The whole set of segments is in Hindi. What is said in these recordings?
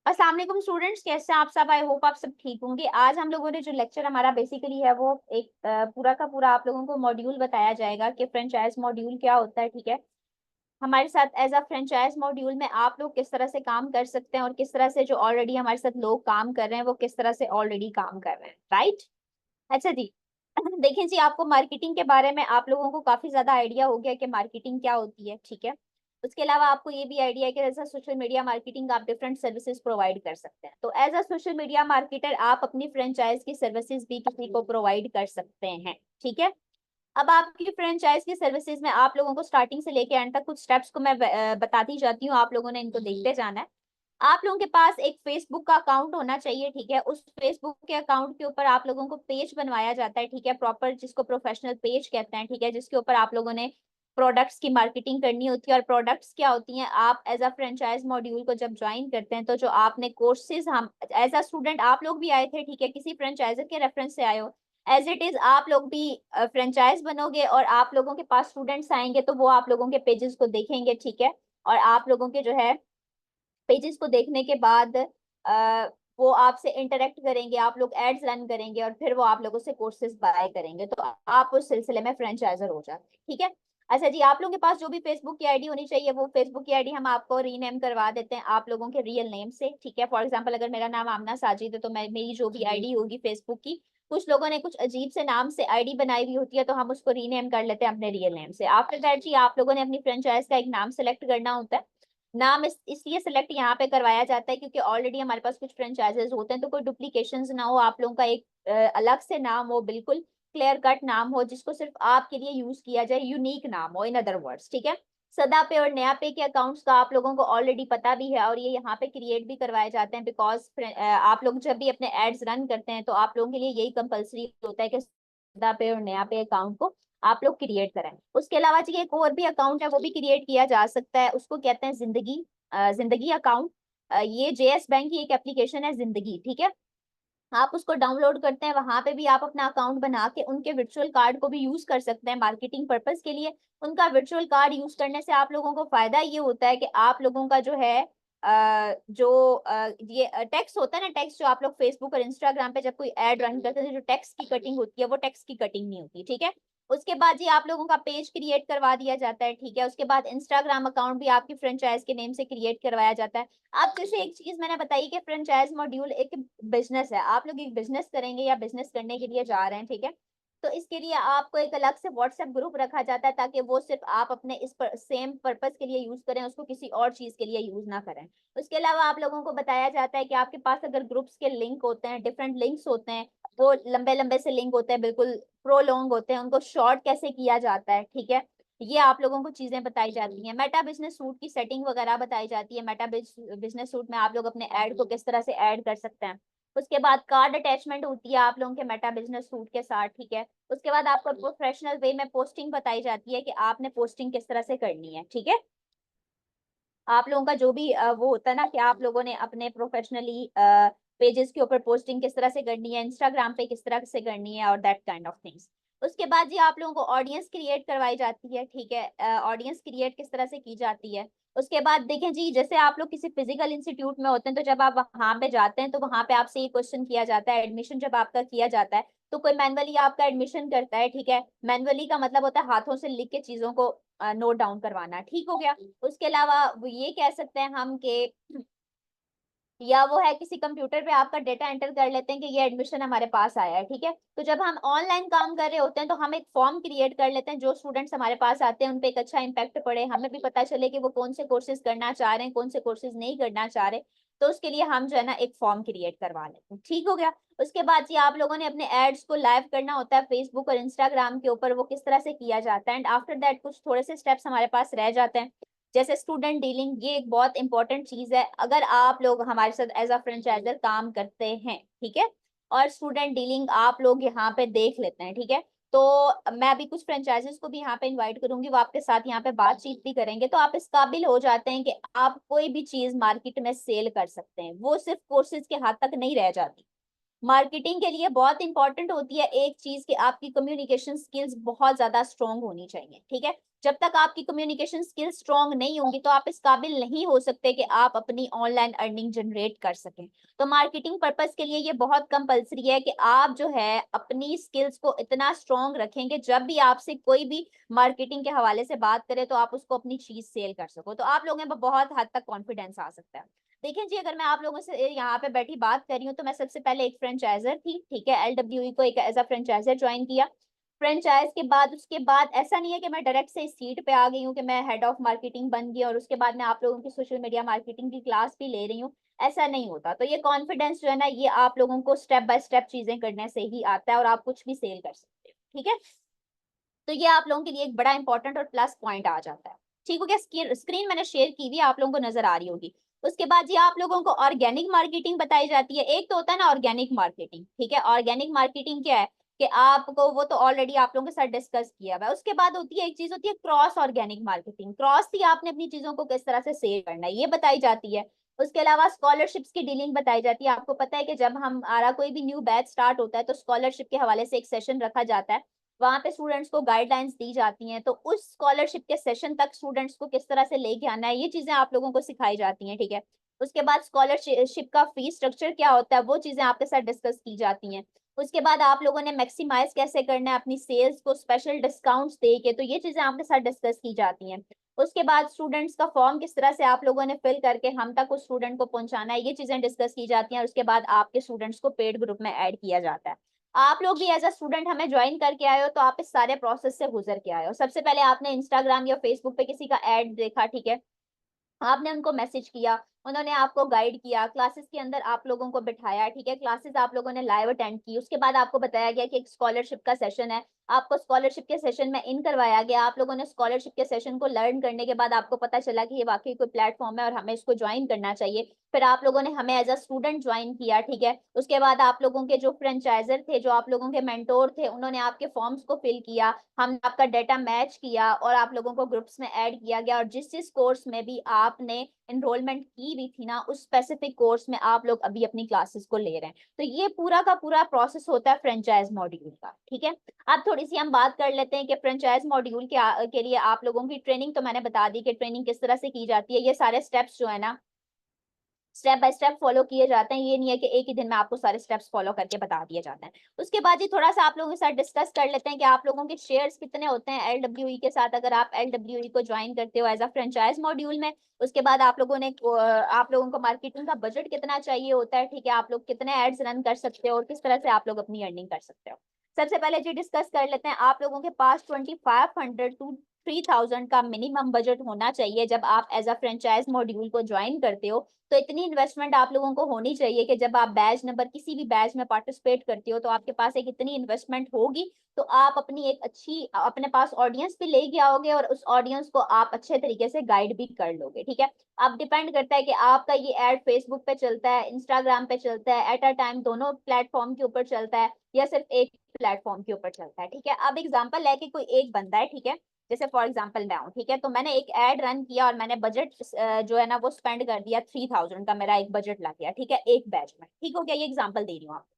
अस्सलाम वालेकुम स्टूडेंट्स, कैसे हैं आप सब। आई होप आप सब ठीक होंगे। आज हम लोगों ने जो लेक्चर हमारा बेसिकली है वो एक पूरा का पूरा आप लोगों को मॉड्यूल बताया जाएगा कि फ्रेंचाइज मॉड्यूल क्या होता है। ठीक है, हमारे साथ एज अ फ्रेंचाइज मॉड्यूल में आप लोग किस तरह से काम कर सकते हैं और किस तरह से जो ऑलरेडी हमारे साथ लोग काम कर रहे हैं वो किस तरह से ऑलरेडी काम कर रहे हैं। राइट, अच्छा जी। देखिए जी, आपको मार्केटिंग के बारे में आप लोगों को काफी ज्यादा आइडिया हो गया कि मार्केटिंग क्या होती है। ठीक है, उसके अलावा आपको ये भी आइडिया है कि as a social media marketing आप डिफरेंट सर्विसेज प्रोवाइड कर सकते हैं। तो as a social media marketer आप अपनी फ्रेंचाइज की सर्विसेज भी किसी को प्रोवाइड कर सकते हैं। ठीक है, अब आपकी फ्रेंचाइज की सर्विसेज में आप लोगों को स्टार्टिंग से लेके एंड तक कुछ स्टेप्स को मैं बताती जाती हूँ, आप लोगों ने इनको देखते जाना है। आप लोगों के पास एक फेसबुक का अकाउंट होना चाहिए। ठीक है, उस फेसबुक के अकाउंट के ऊपर आप लोगों को पेज बनवाया जाता है। ठीक है, प्रॉपर, जिसको प्रोफेशनल पेज कहते हैं। ठीक है, जिसके ऊपर आप लोगों ने प्रोडक्ट्स की मार्केटिंग करनी होती है। और प्रोडक्ट्स क्या होती हैं, आप एज अ फ्रेंचाइज मॉड्यूल को जब ज्वाइन करते हैं तो जो आपने कोर्सेज, हम एज अ स्टूडेंट आप लोग भी आए थे, ठीक है, किसी फ्रेंचाइजर के रेफरेंस से आए हो, एज इट इज आप लोग भी फ्रेंचाइज बनोगे और आप लोगों के पास स्टूडेंट्स आएंगे तो वो आप लोगों के पेजेस को देखेंगे। ठीक है, और आप लोगों के जो है पेजेस को देखने के बाद वो आपसे इंटरेक्ट करेंगे, आप लोग एड्स रन करेंगे और फिर वो आप लोगों से कोर्सेज बाय करेंगे, तो आप उस सिलसिले में फ्रेंचाइजर हो जाते हैं। ठीक है, अच्छा जी, आप लोगों के पास जो भी फेसबुक की आईडी होनी चाहिए वो फेसबुक की आईडी हम आपको रीनेम करवा देते हैं आप लोगों के रियल नेम से। ठीक है, फॉर एग्जांपल अगर मेरा नाम आमना साजिद है तो मैं, मेरी जो भी आईडी होगी फेसबुक की, कुछ लोगों ने कुछ अजीब से नाम से आईडी बनाई हुई होती है तो हम उसको रीनेम कर लेते हैं अपने रियल नेम से। आफ्टर दैट जी, आप लोगों ने अपनी फ्रेंचाइज का एक नाम सेलेक्ट करना होता है। नाम इसलिए सेलेक्ट यहाँ पे करवाया जाता है क्योंकि ऑलरेडी हमारे पास कुछ फ्रेंचाइजेस होते हैं, तो कोई डुप्लीकेशन ना हो, आप लोगों का एक अलग से नाम हो, बिल्कुल क्लियर कट नाम हो जिसको सिर्फ आपके लिए यूज किया जाए, यूनिक नाम हो इन अदर वर्ड्स। ठीक है, सदा पे और नया पे के अकाउंट्स का आप लोगों को ऑलरेडी पता भी है और ये यहाँ पे क्रिएट भी करवाए जाते हैं बिकॉज आप लोग जब भी अपने एड्स रन करते हैं तो आप लोगों के लिए यही कंपलसरी होता है कि सदा पे और नया पे अकाउंट को आप लोग क्रिएट करें। उसके अलावा जी एक और भी अकाउंट है वो भी क्रिएट किया जा सकता है, उसको कहते हैं जिंदगी, जिंदगी अकाउंट। ये जेएस बैंक की एक एप्लीकेशन है जिंदगी। ठीक है, आप उसको डाउनलोड करते हैं, वहां पे भी आप अपना अकाउंट बना के उनके वर्चुअल कार्ड को भी यूज कर सकते हैं मार्केटिंग पर्पस के लिए। उनका वर्चुअल कार्ड यूज करने से आप लोगों को फायदा ये होता है कि आप लोगों का जो है ये टेक्स्ट होता है ना, टेक्स्ट जो आप लोग फेसबुक और इंस्टाग्राम पे जब कोई एड रन करते हैं तो जो टेक्स्ट की कटिंग होती है वो टेक्स्ट की कटिंग नहीं होती। ठीक है, उसके बाद जी आप लोगों का पेज क्रिएट करवा दिया जाता है। ठीक है, उसके बाद इंस्टाग्राम अकाउंट भी आपकी फ्रेंचाइज के नेम से क्रिएट करवाया जाता है। अब जैसे एक चीज मैंने बताई कि फ्रेंचाइज मॉड्यूल एक बिजनेस है, आप लोग एक बिजनेस करेंगे या बिजनेस करने के लिए जा रहे हैं। ठीक है, तो इसके लिए आपको एक अलग से व्हाट्सएप ग्रुप रखा जाता है ताकि वो सिर्फ आप अपने इस सेम पर्पस के लिए यूज करें, उसको किसी और चीज के लिए यूज ना करें। उसके अलावा आप लोगों को बताया जाता है कि आपके पास अगर ग्रुप्स के लिंक होते हैं, डिफरेंट लिंक्स होते हैं, वो लंबे लंबे से लिंक होते हैं, बिल्कुल प्रोलॉन्ग होते हैं, उनको शॉर्ट कैसे किया जाता है। ठीक है, ये आप लोगों को चीजें बताई जाती हैं। मेटा बिजनेस सूट की सेटिंग वगैरह बताई जाती है। मेटा बिजनेस सूट में आप लोग अपने ऐड को किस तरह से ऐड कर सकते हैं। उसके बाद कार्ड अटैचमेंट होती है आप लोगों के मेटा बिजनेस सूट के साथ। ठीक है, उसके बाद आपको प्रोफेशनल वे में पोस्टिंग बताई जाती है कि आपने पोस्टिंग किस तरह से करनी है। ठीक है, आप लोगों का जो भी वो होता है ना कि आप लोगों ने अपने प्रोफेशनली पेजेस के ऊपर पोस्टिंग किस तरह से करनी है, इंस्टाग्राम पे किस तरह से करनी है और दैट काइंड ऑफ थिंग्स। उसके बाद जी आप लोगों को ऑडियंस क्रिएट करवाई जाती है। ठीक है, ऑडियंस क्रिएट किस तरह से की जाती है। उसके बाद देखें जी, जैसे आप लोग किसी फिजिकल इंस्टीट्यूट में होते हैं तो जब आप वहां पे जाते हैं तो वहां पे आपसे ये क्वेश्चन किया जाता है, एडमिशन जब आपका किया जाता है तो कोई मैनुअली आपका एडमिशन करता है। ठीक है, मैनुअली का मतलब होता है हाथों से लिख के चीजों को नोट डाउन करवाना। ठीक हो गया, उसके अलावा वो ये कह सकते हैं हम कि या वो है किसी कंप्यूटर पे आपका डेटा एंटर कर लेते हैं कि ये एडमिशन हमारे पास आया है। ठीक है, तो जब हम ऑनलाइन काम कर रहे होते हैं तो हम एक फॉर्म क्रिएट कर लेते हैं, जो स्टूडेंट्स हमारे पास आते हैं उन पे एक अच्छा इंपैक्ट पड़े, हमें भी पता चले कि वो कौन से कोर्सेज करना चाह रहे हैं, कौन से कोर्सेज नहीं करना चाह रहे, तो उसके लिए हम जो है ना एक फॉर्म क्रिएट करवा लेते हैं। ठीक हो गया, उसके बाद जी आप लोगों ने अपने एड्स को लाइव करना होता है फेसबुक और इंस्टाग्राम के ऊपर, वो किस तरह से किया जाता है। एंड आफ्टर दैट कुछ थोड़े से स्टेप्स हमारे पास रह जाते हैं, जैसे स्टूडेंट डीलिंग, ये एक बहुत इंपॉर्टेंट चीज है। अगर आप लोग हमारे साथ एज अ फ्रेंचाइजर काम करते हैं, ठीक है, और स्टूडेंट डीलिंग आप लोग यहाँ पे देख लेते हैं, ठीक है, तो मैं अभी कुछ फ्रेंचाइजर्स को भी यहाँ पे इनवाइट करूंगी, वो आपके साथ यहाँ पे बातचीत भी करेंगे, तो आप इस काबिल हो जाते हैं कि आप कोई भी चीज मार्केट में सेल कर सकते हैं, वो सिर्फ कोर्सेज के हाथ तक नहीं रह जाती। मार्केटिंग के लिए बहुत इंपॉर्टेंट होती है एक चीज कि आपकी कम्युनिकेशन स्किल्स बहुत ज्यादा स्ट्रांग होनी चाहिए। ठीक है, जब तक आपकी कम्युनिकेशन स्किल स्ट्रांग नहीं होंगी तो आप इस काबिल नहीं हो सकते कि आप अपनी ऑनलाइन अर्निंग जनरेट कर सकें। तो मार्केटिंग पर्पस के लिए ये बहुत कंपलसरी है कि आप जो है अपनी स्किल्स को इतना स्ट्रांग रखेंगे, जब भी आपसे कोई भी मार्केटिंग के हवाले से बात करे तो आप उसको अपनी चीज सेल कर सको, तो आप लोगों में बहुत हद तक कॉन्फिडेंस आ सकता है। देखिए जी, अगर मैं आप लोगों से यहाँ पे बैठी बात कर रही हूँ तो मैं सबसे पहले एक फ्रेंचाइजर थी, ठीक है, एलडब्ल्यूई को एक एज अ फ्रेंचाइजर ज्वाइन किया। फ्रेंचाइज के बाद उसके बाद ऐसा नहीं है कि मैं डायरेक्ट से इस सीट पे आ गई हूँ कि मैं हेड ऑफ मार्केटिंग बन गई और उसके बाद मैं आप लोगों की सोशल मीडिया मार्केटिंग की क्लास भी ले रही हूँ। ऐसा नहीं होता। तो ये कॉन्फिडेंस जो है ना, ये आप लोगों को स्टेप बाय स्टेप चीजें करने से ही आता है और आप कुछ भी सेल कर सकते हो, ठीक है। तो ये आप लोगों के लिए एक बड़ा इंपॉर्टेंट और प्लस पॉइंट आ जाता है। ठीक हो गया, स्क्रीन मैंने शेयर की हुई आप लोगों को नजर आ रही होगी। उसके बाद ये आप लोगों को ऑर्गेनिक मार्केटिंग बताई जाती है। एक तो होता है ना ऑर्गेनिक मार्केटिंग, ठीक है। ऑर्गेनिक मार्केटिंग क्या है कि आपको वो तो ऑलरेडी आप लोगों के साथ डिस्कस किया हुआ है। उसके बाद होती है एक चीज होती है क्रॉस ऑर्गेनिक मार्केटिंग। क्रॉस थी आपने अपनी चीजों को किस तरह से सेल करना है ये बताई जाती है। उसके अलावा स्कॉलरशिप्स की डीलिंग बताई जाती है। आपको पता है कि जब हमारा कोई भी न्यू बैच स्टार्ट होता है तो स्कॉलरशिप के हवाले से एक सेशन रखा जाता है। वहां पे स्टूडेंट्स को गाइडलाइंस दी जाती हैं, तो उस स्कॉलरशिप के सेशन तक स्टूडेंट्स को किस तरह से लेके आना है ये चीजें आप लोगों को सिखाई जाती हैं, ठीक है। उसके बाद स्कॉलरशिप का फी स्ट्रक्चर क्या होता है वो चीजें आपके साथ डिस्कस की जाती हैं। उसके बाद आप लोगों ने मैक्सिमाइज कैसे करना है अपनी सेल्स को स्पेशल डिस्काउंट्स दे के, तो ये चीजें आपके साथ डिस्कस की जाती हैं। उसके बाद स्टूडेंट्स का फॉर्म किस तरह से आप लोगों ने फिल करके हम तक उस स्टूडेंट को पहुंचाना है ये चीजें डिस्कस की जाती हैं। और उसके बाद आपके स्टूडेंट्स को पेड ग्रुप में ऐड किया जाता है। आप लोग भी एज अ स्टूडेंट हमें ज्वाइन करके आए हो तो आप इस सारे प्रोसेस से गुजर के आए हो। सबसे पहले आपने इंस्टाग्राम या फेसबुक पे किसी का एड देखा, ठीक है, आपने उनको मैसेज किया, उन्होंने आपको गाइड किया, क्लासेस के अंदर आप लोगों को बिठाया, ठीक है, क्लासेस आप लोगों ने लाइव अटेंड की। उसके बाद आपको बताया गया कि एक स्कॉलरशिप का सेशन है, आपको स्कॉलरशिप के सेशन में इन करवाया गया। आप लोगों ने स्कॉलरशिप के सेशन को लर्न करने के बाद आपको पता चला कि ये वाकई कोई प्लेटफॉर्म है और हमें इसको ज्वाइन करना चाहिए। फिर आप लोगों ने हमें एज अ स्टूडेंट ज्वाइन किया, ठीक है। उसके बाद आप लोगों के जो फ्रेंचाइजर थे, जो आप लोगों के मेंटोर थे, उन्होंने आपके फॉर्म्स को फिल किया, हमने आपका डाटा मैच किया और आप लोगों को ग्रुप्स में ऐड किया गया। और जिस जिस कोर्स में भी आपने एनरोलमेंट की भी थी ना, उस स्पेसिफिक कोर्स में आप लोग अभी अपनी क्लासेस को ले रहे हैं। तो ये पूरा का पूरा प्रोसेस होता है फ्रेंचाइज मॉड्यूल का, ठीक है। अब थोड़ी सी हम बात कर लेते हैं कि फ्रेंचाइज मॉड्यूल के लिए आप लोगों की ट्रेनिंग तो मैंने बता दी कि ट्रेनिंग किस तरह से की जाती है। ये सारे स्टेप्स जो है ना स्टेप बाय स्टेप फॉलो किए जाते हैं। ये नहीं है कि एक ही दिन में आपको सारे स्टेप्स फॉलो करके बता दिए जाते हैं। उसके बाद ये थोड़ा सा आप लोगों के साथ डिस्कस कर लेते हैं कि आप लोगों के शेयर्स कितने होते हैं एलडब्ल्यूई के साथ, अगर आप एलडब्ल्यूई को ज्वाइन करते हो एज अ फ्रेंचाइज मॉड्यूल में। उसके बाद आप लोगों को मार्केटिंग का बजट कितना चाहिए होता है, ठीक है, आप लोग कितने एड्स रन कर सकते हो और किस तरह से आप लोग अपनी अर्निंग कर सकते हो। सबसे पहले जी डिस्कस कर लेते हैं, आप लोगों के पास 2500 टू 3000 का मिनिमम बजट होना चाहिए जब आप एज अ फ्रेंचाइज मॉड्यूल को ज्वाइन करते हो। तो इतनी इन्वेस्टमेंट आप लोगों को होनी चाहिए कि जब आप बैच नंबर किसी भी बैच में पार्टिसिपेट करते हो तो आपके पास एक इतनी इन्वेस्टमेंट होगी, तो आप अपनी एक अच्छी अपने पास ऑडियंस भी लेके आओगे और उस ऑडियंस को आप अच्छे तरीके से गाइड भी कर लोगे, ठीक है। अब डिपेंड करता है कि आपका ये एड फेसबुक पे चलता है, इंस्टाग्राम पे चलता है, एट अ टाइम दोनों प्लेटफॉर्म के ऊपर चलता है या सिर्फ एक प्लेटफॉर्म के ऊपर चलता है, ठीक है। अब एग्जाम्पल लेके कोई एक बंदा है, ठीक है, जैसे फॉर एग्जाम्पल मैं हूँ, ठीक है, तो मैंने एक एड रन किया और मैंने बजट जो है ना वो स्पेंड कर दिया 3000 का, मेरा एक बजट लग गया, ठीक है, एक बैच में, ठीक हो गया। ये एग्जाम्पल दे रही हूँ आपको।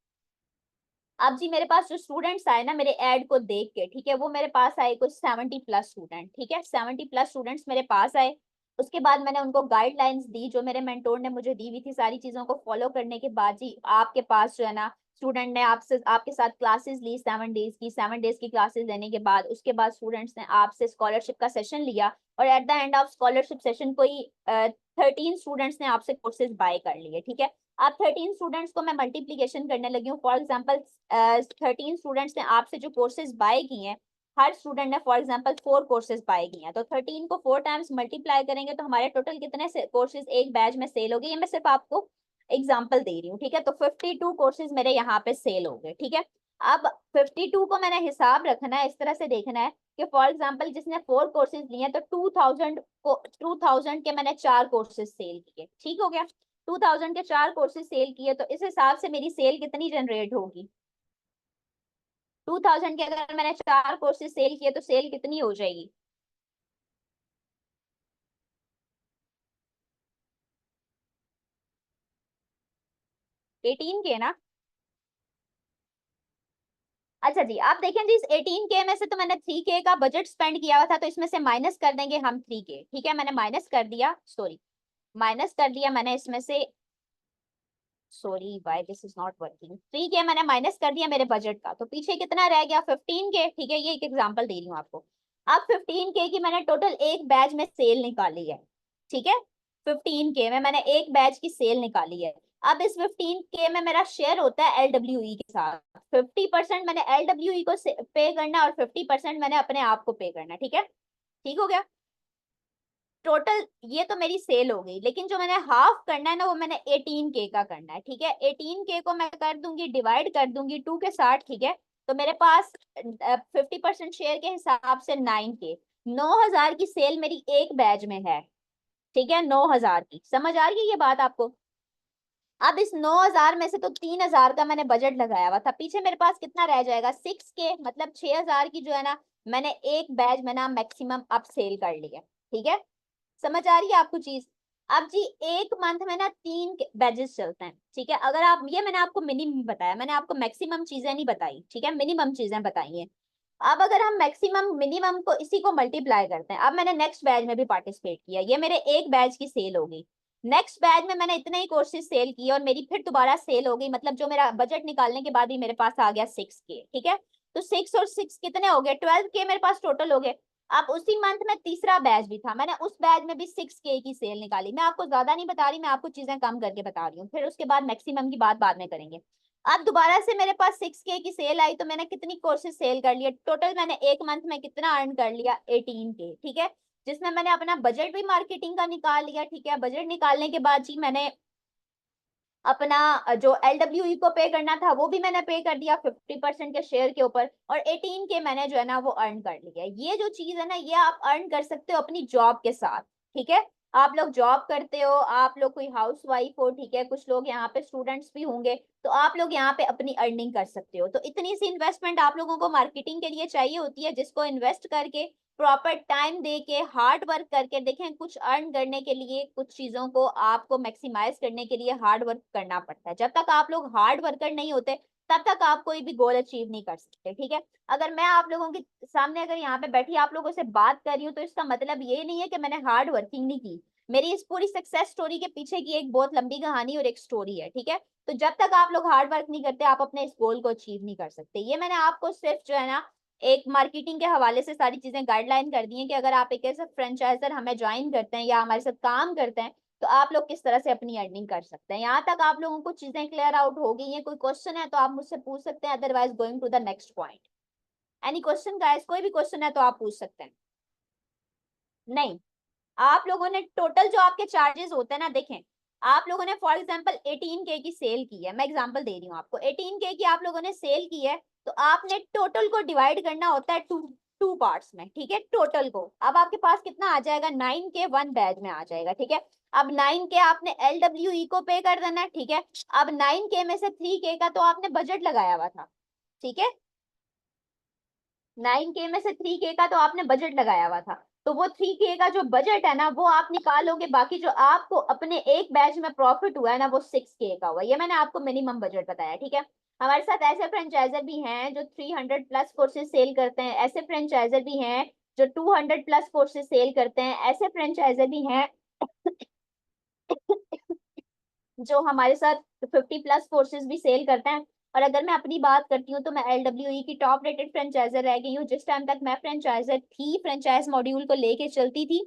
अब जी मेरे पास जो स्टूडेंट्स आए ना मेरे एड को देख के, ठीक है, वो मेरे पास आए कुछ 70+ स्टूडेंट, ठीक है, 70+ स्टूडेंट्स मेरे पास आए। उसके बाद मैंने उनको गाइडलाइंस दी जो मेरे मेंटोर ने मुझे दी हुई थी। सारी चीजों को फॉलो करने के बाद जी आपके पास जो है ना स्टूडेंट ने आपसे आपके साथ क्लासेस ली 7 डेज की। 7 डेज की क्लासेस लेने के बाद उसके बाद स्टूडेंट्स ने आपसे स्कॉलरशिप का सेशन लिया और at the end of scholarship session कोई 13 स्टूडेंट्स ने आपसे कोर्सेज बाय कर लिए, ठीक है। अब 13 स्टूडेंट्स को मैं मल्टीप्लीकेशन करने लगी हूँ। फॉर एग्जाम्पल 13 स्टूडेंट्स ने आपसे जो कोर्सेज बाय किए हैं, हर स्टूडेंट ने फॉर एग्जाम्पल 4 कोर्सेज बाय किए हैं, तो 13 को 4 टाइम्स मल्टीप्लाई करेंगे तो हमारे टोटल कितने कोर्सेज एक बैच में सेल हो गए। ये मैं सिर्फ आपको एग्जाम्पल दे रही हूँ, ठीक है। तो 52 कोर्सेज मेरे यहाँ पे सेल हो गए, ठीक है। अब 52 को मैंने हिसाब रखना है, इस तरह से देखना है कि फॉर एग्जाम्पल जिसने 4 कोर्सेज लिए तो 2000 के मैंने 4 कोर्सेज सेल किए, ठीक हो गया। 2000 के 4 कोर्सेज सेल किए तो इस हिसाब से मेरी सेल कितनी जनरेट होगी। 2000 के अगर मैंने 4 कोर्सेज सेल किए तो सेल कितनी हो जाएगी। 18 के ना। अच्छा जी, आप देखें जी, इस 18K में से तो मैंने 3K का बजट स्पेंड किया हुआ था, तो इसमें से माइनस कर देंगे हम 3K। ठीक है, मैंने माइनस कर दिया, सॉरी माइनस कर दिया मैंने इसमें से, sorry why this is not working, 3K मैंने माइनस कर दिया मेरे बजट का, तो पीछे कितना रह गया, 15K। ठीक है, ये एक एग्जांपल दे रही हूँ आपको। अब 15K की मैंने टोटल एक बैच में सेल निकाली है। ठीक है, 15K में मैंने एक बैच की सेल निकाली है। अब इस 15K में मेरा शेयर होता है LWE के साथ। 50% मैंने LWE को पे करना और 50% मैंने अपने आप को पे करना। ठीक है, ठीक हो गया। टोटल ये तो मेरी सेल हो गई, लेकिन जो मैंने हाफ करना है ना, वो मैंने 18K का करना है। ठीक है, 18K को मैं कर दूंगी, डिवाइड कर दूंगी 2 के साथ। ठीक है, तो मेरे पास 50% शेयर के हिसाब से 9K, 9,000 की सेल मेरी एक बैच में है। ठीक है, 9,000 की, समझ आ रही है ये बात आपको? अब इस 9,000 में से तो 3,000 का मैंने बजट लगाया हुआ था, पीछे मेरे पास कितना रह जाएगा, 6K, मतलब 6,000 की जो है ना, मैंने एक बैच में ना मैक्सिमम अब सेल कर ली है। ठीक है, समझ आ रही है आपको चीज? अब जी एक मंथ में ना 3 बैचेस चलते हैं। ठीक है, अगर आप, ये मैंने आपको मिनिमम बताया, मैंने आपको मैक्सिमम चीजें नहीं बताई। ठीक है, मिनिमम चीजें बताई हैं। अब अगर हम मैक्सिमम मिनिमम को इसी को मल्टीप्लाई करते हैं, अब मैंने नेक्स्ट बैच में भी पार्टिसिपेट किया, ये मेरे एक बैच की सेल हो गई। नेक्स्ट बैच में मैंने इतने ही कोर्सेज सेल किए और मेरी फिर दोबारा सेल हो गई, मतलब जो मेरा बजट निकालने के बाद ही मेरे पास आ गया 6K। ठीक है, तो 6 और 6 कितने हो गए, 12K मेरे पास टोटल हो गए। अब उसी मंथ में तीसरा बैच भी था, मैंने उस बैच में भी 6K की सेल निकाली। मैं आपको ज्यादा नहीं बता रही, मैं आपको चीजें कम करके बता रही हूँ, फिर उसके बाद मैक्सिमम की बात बाद में करेंगे। अब दोबारा से मेरे पास 6K की सेल आई, तो मैंने कितनी कोर्सेज सेल कर लिए, टोटल मैंने एक मंथ में कितना अर्न कर लिया, 18K। ठीक है, जिसमें मैंने अपना बजट भी मार्केटिंग का निकाल लिया। ठीक है, बजट निकालने के बाद जी मैंने अपना जो LWE को पे करना था वो भी मैंने पे कर दिया 50% के शेयर के ऊपर, और 18K मैंने जो है ना वो अर्न कर लिया। ये जो चीज है ना, ये आप अर्न कर सकते हो अपनी जॉब के साथ। ठीक है, आप लोग जॉब करते हो, आप लोग कोई हाउस वाइफ हो, ठीक है, कुछ लोग यहाँ पे स्टूडेंट्स भी होंगे, तो आप लोग यहाँ पे अपनी अर्निंग कर सकते हो। तो इतनी सी इन्वेस्टमेंट आप लोगों को मार्केटिंग के लिए चाहिए होती है, जिसको इन्वेस्ट करके प्रॉपर टाइम दे के हार्ड वर्क करके, देखें कुछ अर्न करने के लिए, कुछ चीजों को आपको मैक्सिमाइज करने के लिए हार्ड वर्क करना पड़ता है। जब तक आप लोग हार्ड वर्कर नहीं होते, तब तक आप कोई भी गोल अचीव नहीं कर सकते। ठीक है, अगर मैं आप लोगों के सामने अगर यहाँ पे बैठी आप लोगों से बात कर रही हूँ, तो इसका मतलब ये नहीं है कि मैंने हार्ड वर्किंग नहीं की। मेरी इस पूरी सक्सेस स्टोरी के पीछे की एक बहुत लंबी कहानी और एक स्टोरी है। ठीक है, तो जब तक आप लोग हार्ड वर्क नहीं करते, आप अपने इस गोल को अचीव नहीं कर सकते। ये मैंने आपको सिर्फ जो है ना एक मार्केटिंग के हवाले से सारी चीजें गाइडलाइन कर दी हैं, कि अगर आप एक ऐसे फ्रेंचाइजर हमें ज्वाइन करते हैं या हमारे साथ काम करते हैं, तो आप लोग किस तरह से अपनी अर्निंग कर सकते हैं। यहाँ तक आप लोगों को चीजें क्लियर आउट हो गई हैं? कोई क्वेश्चन है तो आप मुझसे पूछ सकते हैं, otherwise going to the next point. Any question guys, कोई भी क्वेश्चन है तो आप पूछ सकते हैं। नहीं, आप लोगों ने टोटल जो आपके चार्जेस होते हैं ना, देखें आप लोगों ने फॉर एग्जांपल 18K की सेल की है, मैं एग्जांपल दे रही हूँ आपको, 18K की आप लोगों ने सेल की है, तो आपने टोटल को डिवाइड करना होता है टू टू पार्ट्स में। ठीक है, टोटल को अब आपके पास कितना आ जाएगा, 9K वन बैच में आ जाएगा। ठीक है, अब 9K आपने LWE को पे कर देना है। ठीक है, अब 9K में से 3K का तो आपने बजट लगाया हुआ था। ठीक है, 9K में से 3K का तो आपने बजट लगाया हुआ था, तो वो 3K का जो बजट है ना, वो आप निकालोगे, बाकी जो आपको अपने एक बैच में प्रॉफिट हुआ है ना, वो 6K का हुआ। ये मैंने आपको मिनिमम बजट बताया। ठीक है, हमारे साथ ऐसे फ्रेंचाइजर भी हैं जो 300 प्लस कोर्सेज सेल करते हैं, ऐसे फ्रेंचाइजर भी हैं जो 200 प्लस कोर्सेज सेल करते हैं, ऐसे फ्रेंचाइजर भी हैं जो हमारे साथ 50 प्लस कोर्सेज भी सेल करते हैं। और अगर मैं अपनी बात करती हूँ, तो मैं LWE की टॉप रेटेड फ्रेंचाइजर रह गई हूँ। जिस टाइम तक मैं फ्रेंचाइजर थी, फ्रेंचाइज मॉड्यूल को लेके चलती थी,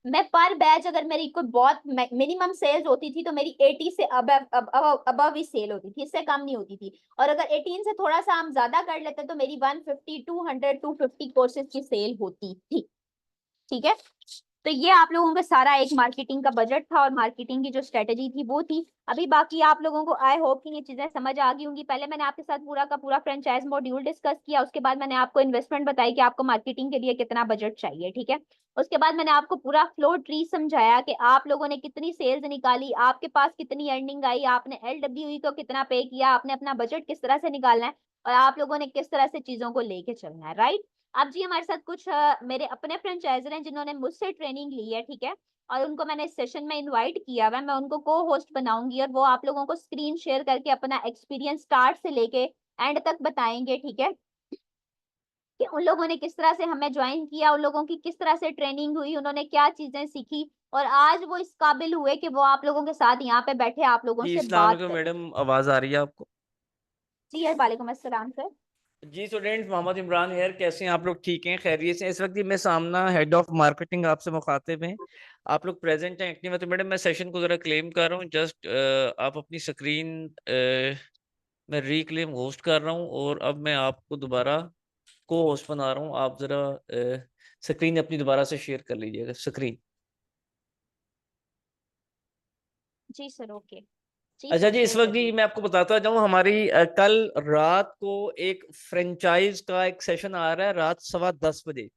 मैं पर बैच अगर मेरी कोई बहुत मिनिमम सेल्स होती थी, तो मेरी 80 से अबव ही सेल होती थी, इससे कम नहीं होती थी। और अगर 18 से थोड़ा सा हम ज्यादा कर लेते, तो मेरी 150 200 250 कोर्सेज की सेल होती थी। ठीक है, तो ये आप लोगों का सारा एक मार्केटिंग का बजट था और मार्केटिंग की जो स्ट्रेटेजी थी वो थी। अभी बाकी आप लोगों को आई होप कि ये चीजें समझ आ गई होंगी। पहले मैंने आपके साथ पूरा का पूरा फ्रेंचाइज मॉड्यूल डिस्कस किया, उसके बाद मैंने आपको इन्वेस्टमेंट बताई कि आपको मार्केटिंग के लिए कितना बजट चाहिए। ठीक है, उसके बाद मैंने आपको पूरा फ्लो ट्री समझाया कि आप लोगों ने कितनी सेल्स निकाली, आपके पास कितनी अर्निंग आई, आपने LWE को कितना पे किया, आपने अपना बजट किस तरह से निकालना है, और आप लोगों ने किस तरह से चीजों को लेके चलना है। राइट, अब जी हमारे साथ कुछ मेरे अपने फ्रेंचाइजर हैं जिन्होंने मुझसे ट्रेनिंग ली है। ठीक है, और उनको मैंने इस सेशन में इनवाइट किया हुआ है, मैं उनको को होस्ट बनाऊंगी, और वो आप लोगों को स्क्रीन शेयर करके अपना एक्सपीरियंस स्टार्ट से लेके एंड तक बताएंगे, ठीक है, कि उन लोगों ने किस तरह से हमें ज्वाइन किया, उन लोगों की किस तरह से ट्रेनिंग हुई, उन्होंने क्या चीजें सीखी, और आज वो इस काबिल हुए कि वो आप लोगों के साथ यहाँ पे बैठे आप लोगों जी से अस्सलाम बात वालेकुम करें। मैडम, आवाज आ रही है आपको? जी वालेकुम अस्सलाम सर। जी स्टूडेंट, मोहम्मद इमरान हेयर, कैसे हैं आप लोग? ठीक हैं, खैरियत से? इस वक्त ये मैं सामना हेड ऑफ मार्केटिंग आपसे मुखातिब हैं। आप लोग प्रेजेंट हैं, एक्टिव हैं? तो मैडम मैं सेशन को जरा क्लेम कर रहा हूँ। जस्ट आप अपनी स्क्रीन मैं रीक्लेम होस्ट कर रहा हूँ, और अब मैं आपको दोबारा को होस्ट बना रहा हूँ। आप जरा स्क्रीन अपनी दोबारा से शेयर कर लीजिएगा स्क्रीन। जी सर, ओके। जी अच्छा सर, जी, इस शेयर वक्त कर जी दीजिए। मैं आपको बताता जाऊं, हमारी कल रात को एक फ्रेंचाइज का एक सेशन आ रहा है, रात 10:15 बजे।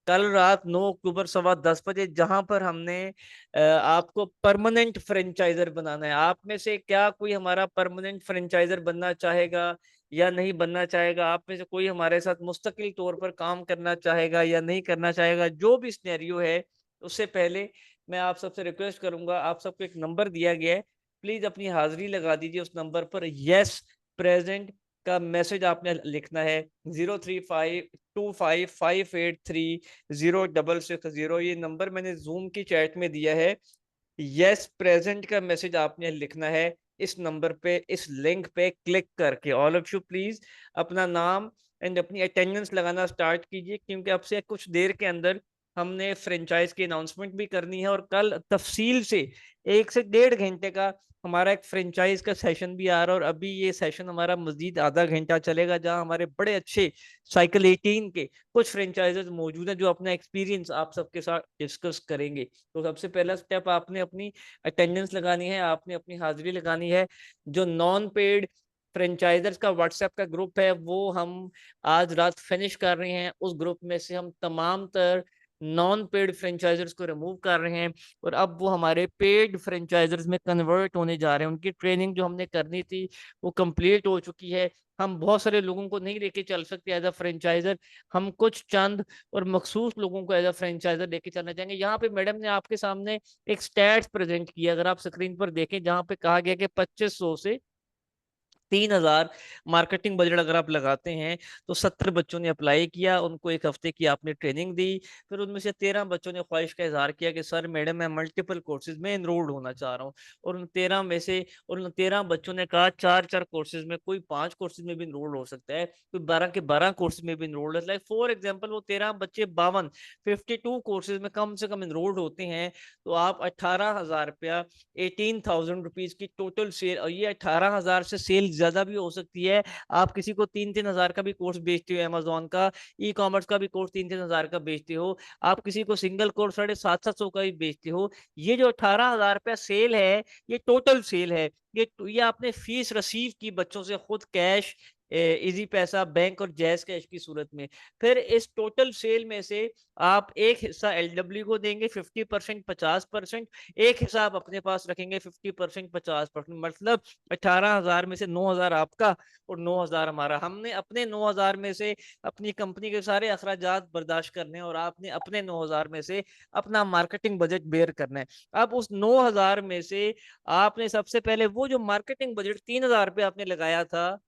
कल रात 9 अक्टूबर 10:15 बजे, जहां पर हमने आपको परमानेंट फ्रेंचाइजर बनाना है। आप में से क्या कोई हमारा परमानेंट फ्रेंचाइजर बनना चाहेगा या नहीं बनना चाहेगा? आप में से कोई हमारे साथ मुस्तकिल तौर पर काम करना चाहेगा या नहीं करना चाहेगा? जो भी सिनेरियो है, उससे पहले मैं आप सबसे रिक्वेस्ट करूंगा, आप सबको एक नंबर दिया गया है, प्लीज अपनी हाजिरी लगा दीजिए उस नंबर पर। यस प्रेजेंट का मैसेज आपने लिखना है 035255830660। ये नंबर मैंने जूम की चैट में दिया है। यस प्रेजेंट का मैसेज आपने लिखना है इस नंबर पे, इस लिंक पे क्लिक करके। ऑल ऑफ यू प्लीज अपना नाम एंड अपनी अटेंडेंस लगाना स्टार्ट कीजिए, क्योंकि अब से कुछ देर के अंदर हमने फ्रेंचाइज की अनाउंसमेंट भी करनी है, और कल तफसील से 1 से 1.5 घंटे का हमारा एक फ्रेंचाइज का सेशन भी आ रहा है। और अभी ये सेशन हमारा मजीद आधा घंटा चलेगा, जहां हमारे बड़े अच्छे साइकिल 18 के कुछ फ्रेंचाइजर्स मौजूद हैं जो अपना एक्सपीरियंस आप सबके साथ डिस्कस करेंगे। तो सबसे पहला स्टेप, आपने अपनी अटेंडेंस लगानी है, आपने अपनी हाजिरी लगानी है। जो नॉन पेड फ्रेंचाइजर्स का व्हाट्सएप का ग्रुप है, वो हम आज रात फिनिश कर रहे हैं। उस ग्रुप में से हम तमाम तर नॉन पेड फ्रेंचाइजर्स को रिमूव कर रहे हैं, और अब वो हमारे पेड फ्रेंचाइजर्स में कन्वर्ट होने जा रहे हैं। उनकी ट्रेनिंग जो हमने करनी थी वो कंप्लीट हो चुकी है। हम बहुत सारे लोगों को नहीं लेके चल सकते एज अ फ्रेंचाइजर, हम कुछ चंद और मखसूस लोगों को एज अ फ्रेंचाइजर लेके चलना चाहेंगे। यहाँ पे मैडम ने आपके सामने एक स्टैट्स प्रेजेंट किया, अगर आप स्क्रीन पर देखें, जहाँ पे कहा गया कि 2500 से 3,000 मार्केटिंग बजट अगर आप लगाते हैं, तो 70 बच्चों ने अप्लाई किया, उनको 1 हफ्ते की आपने ट्रेनिंग दी। फिर उनमें से 13 बच्चों ने ख्वाहिश का इजहार किया कि सर मैडम मैं मल्टीपल कोर्सेज में इनरोल्ड होना चाह रहा हूँ। और उन 13 बच्चों ने कहा 4-4 कोर्सेज में, कोई 5 कोर्सेज में भी इनरोल्ड हो सकता है, कोई 12 के 12 कोर्सेज में भी इनरोल्ड है। लाइक फॉर एग्जाम्पल, वो 13 बच्चे 52 कोर्सेज में कम से कम इनरोल्ड होते हैं, तो आप 18,000 रुपया, 18,000 रुपीज की टोटल सेल। और ये 18,000 से सेल ज्यादा भी हो सकती है। आप किसी को 3-3 हजार का भी कोर्स बेचते हो, अमेजोन का ई कॉमर्स का भी कोर्स 3-3 हजार का बेचते हो, आप किसी को सिंगल कोर्स 750-700 का भी बेचते हो। ये जो 18,000 रुपया सेल है, ये टोटल सेल है। ये आपने फीस रिसीव की बच्चों से खुद कैश, इजी पैसा, बैंक और जैज कैश की सूरत में। फिर इस टोटल सेल में से आप एक हिस्सा एलडब्ल्यू को देंगे 50%, 50%, एक हिस्सा आप अपने पास रखेंगे 50%, 50%। मतलब 18,000 में से 9,000 आपका और 9,000 हमारा। हमने अपने 9,000 में से अपनी कंपनी के सारे अखराजात बर्दाश्त करने हैं, और आपने अपने 9,000 में से अपना मार्केटिंग बजट बेयर करना है। अब उस 9,000 में से आपने सबसे पहले वो जो मार्केटिंग बजट 3,000 रुपये आपने लगाया था